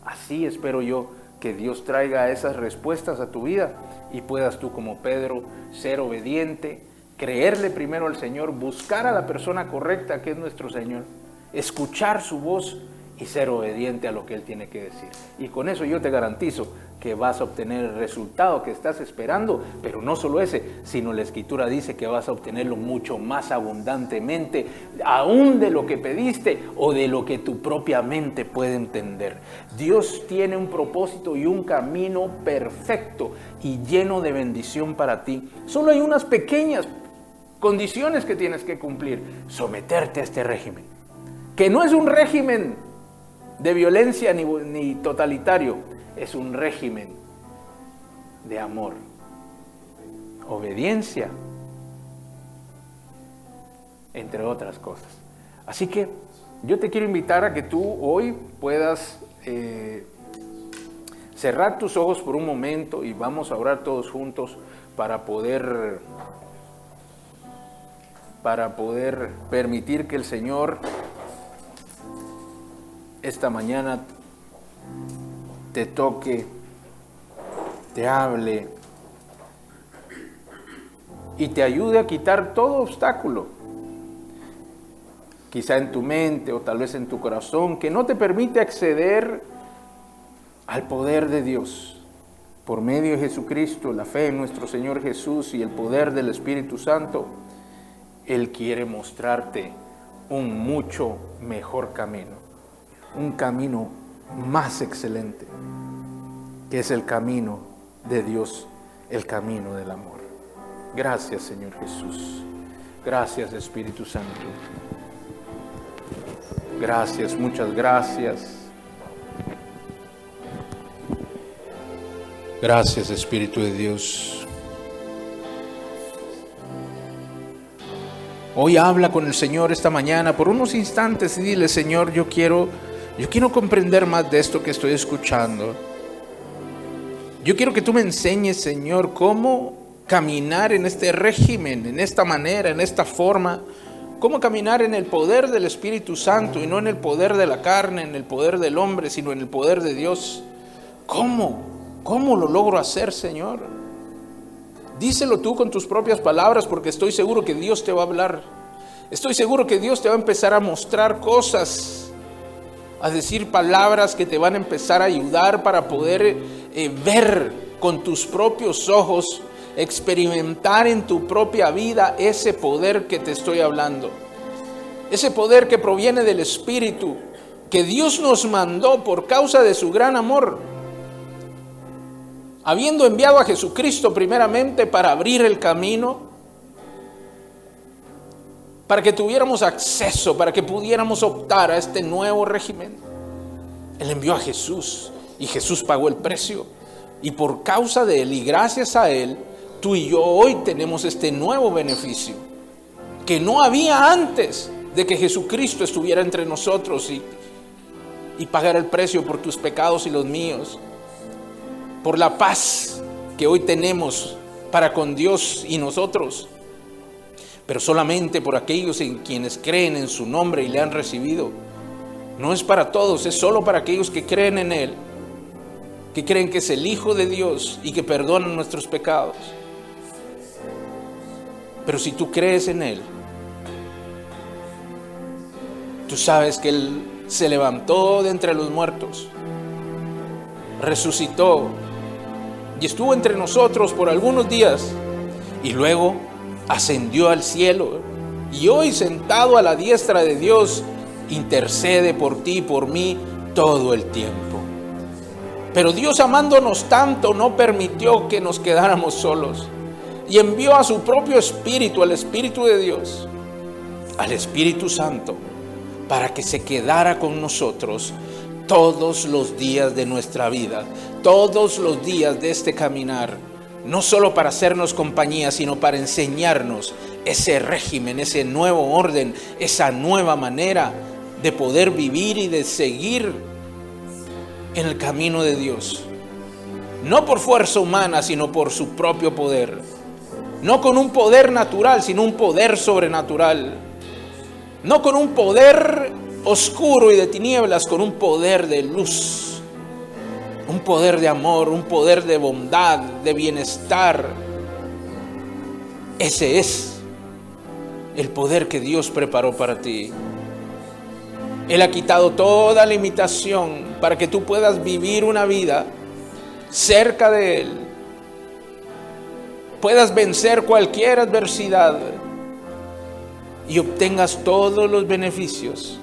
Así espero yo que Dios traiga esas respuestas a tu vida y puedas tú, como Pedro, ser obediente, creerle primero al Señor, buscar a la persona correcta que es nuestro Señor, escuchar su voz y ser obediente a lo que Él tiene que decir. Y con eso yo te garantizo que vas a obtener el resultado que estás esperando, pero no solo ese, sino la Escritura dice que vas a obtenerlo mucho más abundantemente, aún de lo que pediste o de lo que tu propia mente puede entender. Dios tiene un propósito y un camino perfecto y lleno de bendición para ti. Solo hay unas pequeñas condiciones que tienes que cumplir. Someterte a este régimen, que no es un régimen de violencia ni totalitario, es un régimen de amor, obediencia, entre otras cosas. Así que yo te quiero invitar a que tú hoy puedas cerrar tus ojos por un momento y vamos a orar todos juntos para poder permitir que el Señor esta mañana te toque, te hable y te ayude a quitar todo obstáculo, quizá en tu mente o tal vez en tu corazón, que no te permite acceder al poder de Dios. Por medio de Jesucristo, la fe en nuestro Señor Jesús y el poder del Espíritu Santo, Él quiere mostrarte un mucho mejor camino. Un camino más excelente, que es el camino de Dios, el camino del amor. Gracias, Señor Jesús. Gracias, Espíritu Santo. Gracias, muchas gracias. Gracias, Espíritu de Dios. Hoy habla con el Señor esta mañana por unos instantes y dile: Señor, yo quiero comprender más de esto que estoy escuchando. Yo quiero que tú me enseñes, Señor, cómo caminar en este régimen, en esta manera, en esta forma. Cómo caminar en el poder del Espíritu Santo y no en el poder de la carne, en el poder del hombre, sino en el poder de Dios. ¿Cómo lo logro hacer, Señor? Díselo tú con tus propias palabras, porque estoy seguro que Dios te va a hablar. Estoy seguro que Dios te va a empezar a mostrar cosas, a decir palabras que te van a empezar a ayudar para poder ver con tus propios ojos, experimentar en tu propia vida ese poder que te estoy hablando. Ese poder que proviene del Espíritu, que Dios nos mandó por causa de su gran amor, habiendo enviado a Jesucristo primeramente para abrir el camino, para que tuviéramos acceso, para que pudiéramos optar a este nuevo régimen. Él envió a Jesús y Jesús pagó el precio. Y por causa de Él y gracias a Él, tú y yo hoy tenemos este nuevo beneficio que no había antes de que Jesucristo estuviera entre nosotros y pagara el precio por tus pecados y los míos. Por la paz que hoy tenemos para con Dios y nosotros. Pero solamente por aquellos en quienes creen en su nombre y le han recibido. No es para todos, es solo para aquellos que creen en Él, que creen que es el Hijo de Dios y que perdona nuestros pecados. Pero si tú crees en Él, tú sabes que Él se levantó de entre los muertos, resucitó y estuvo entre nosotros por algunos días y luego ascendió al cielo, y hoy sentado a la diestra de Dios intercede por ti y por mí todo el tiempo. Pero Dios, amándonos tanto, no permitió que nos quedáramos solos y envió a su propio Espíritu, al Espíritu de Dios, al Espíritu Santo, para que se quedara con nosotros todos los días de nuestra vida, todos los días de este caminar, no solo para hacernos compañía, sino para enseñarnos ese régimen, ese nuevo orden, esa nueva manera de poder vivir y de seguir en el camino de Dios. No por fuerza humana, sino por su propio poder. No con un poder natural, sino un poder sobrenatural. No con un poder oscuro y de tinieblas, con un poder de luz. Un poder de amor, un poder de bondad, de bienestar. Ese es el poder que Dios preparó para ti. Él ha quitado toda limitación para que tú puedas vivir una vida cerca de Él. Puedas vencer cualquier adversidad y obtengas todos los beneficios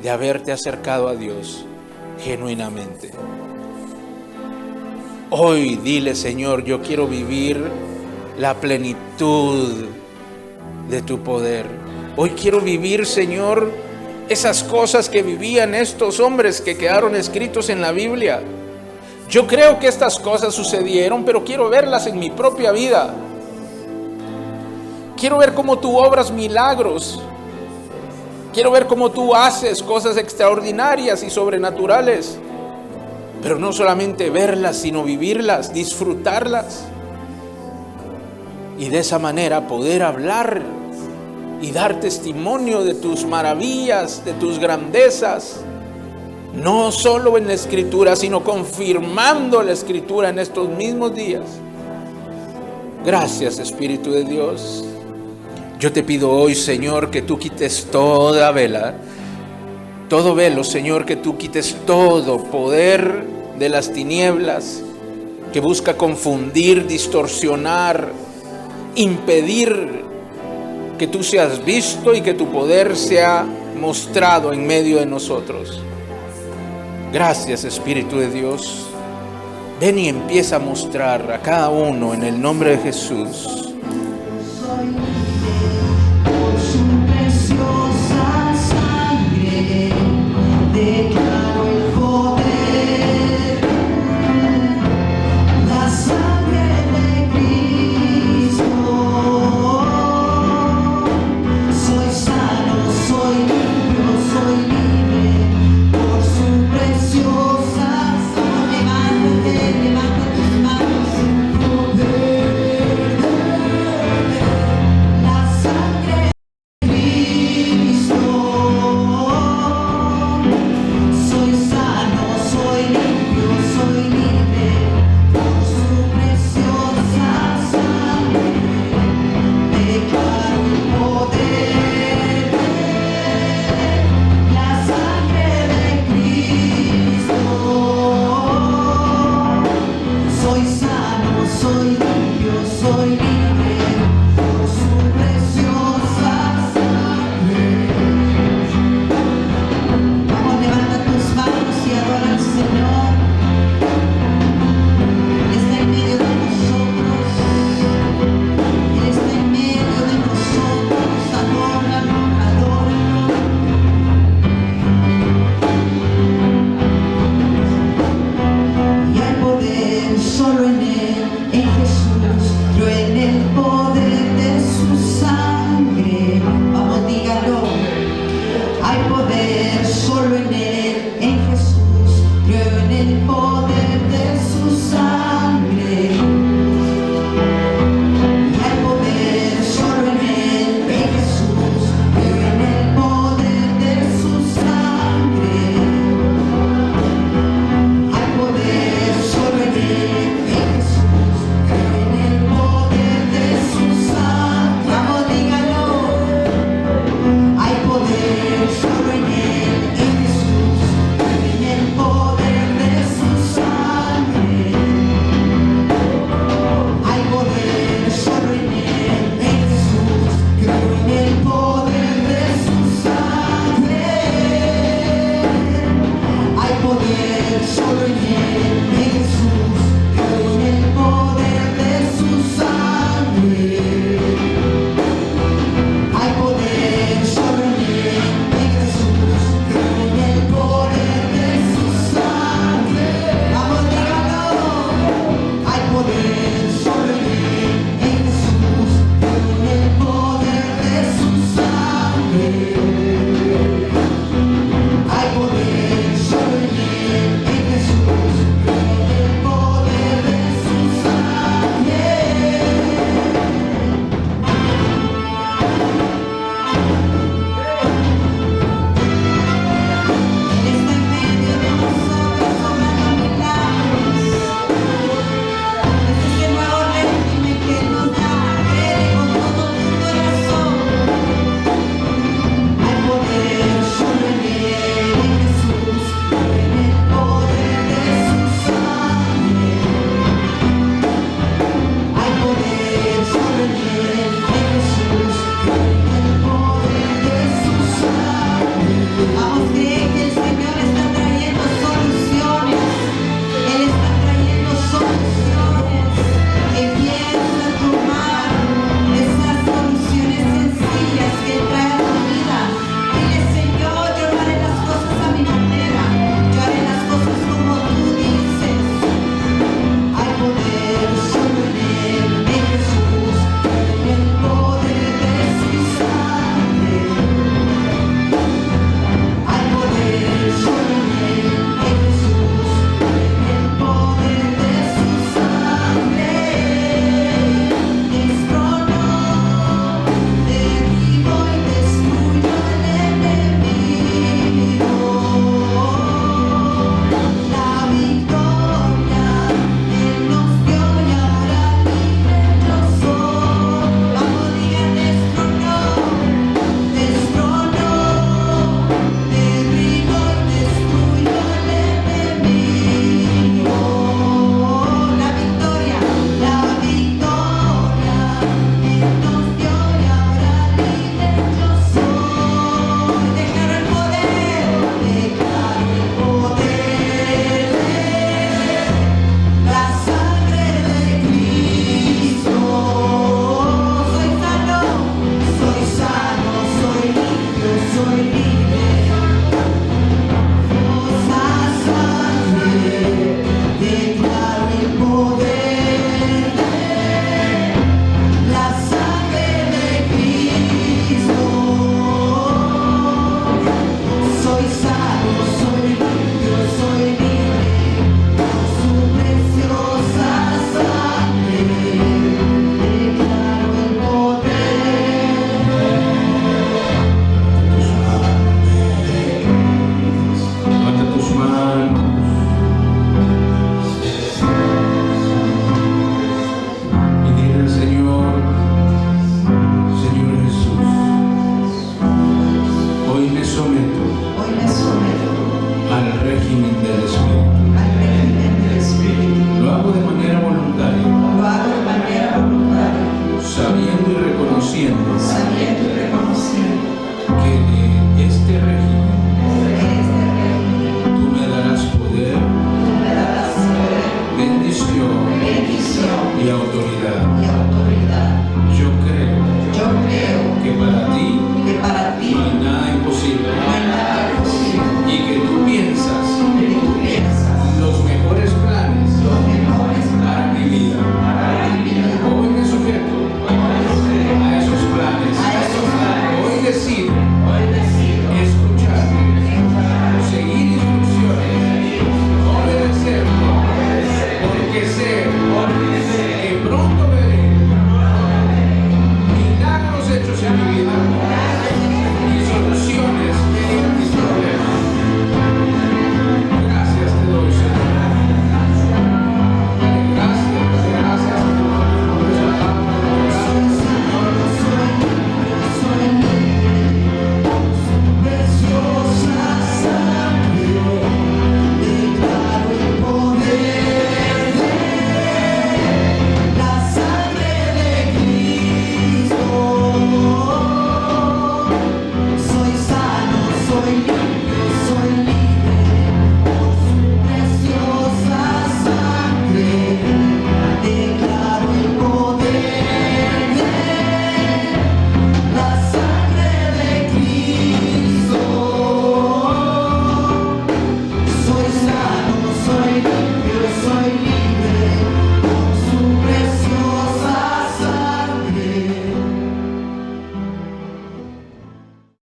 de haberte acercado a Dios genuinamente. Hoy dile: Señor, yo quiero vivir la plenitud de tu poder. Hoy quiero vivir, Señor, esas cosas que vivían estos hombres que quedaron escritos en la Biblia. Yo creo que estas cosas sucedieron, pero quiero verlas en mi propia vida. Quiero ver cómo tú obras milagros. Quiero ver cómo tú haces cosas extraordinarias y sobrenaturales. Pero no solamente verlas, sino vivirlas, disfrutarlas. Y de esa manera poder hablar y dar testimonio de tus maravillas, de tus grandezas. No solo en la Escritura, sino confirmando la Escritura en estos mismos días. Gracias, Espíritu de Dios. Yo te pido hoy, Señor, que tú quites toda vela, todo velo, Señor, que tú quites todo poder de las tinieblas que busca confundir, distorsionar, impedir que tú seas visto y que tu poder sea mostrado en medio de nosotros. Gracias, Espíritu de Dios. Ven y empieza a mostrar a cada uno en el nombre de Jesús. Por su preciosa sangre declaro el poder, la sangre de Cristo. Soy sano, soy limpio, soy libre por su preciosa sangre. Levántate tus manos, poder. solo en Él.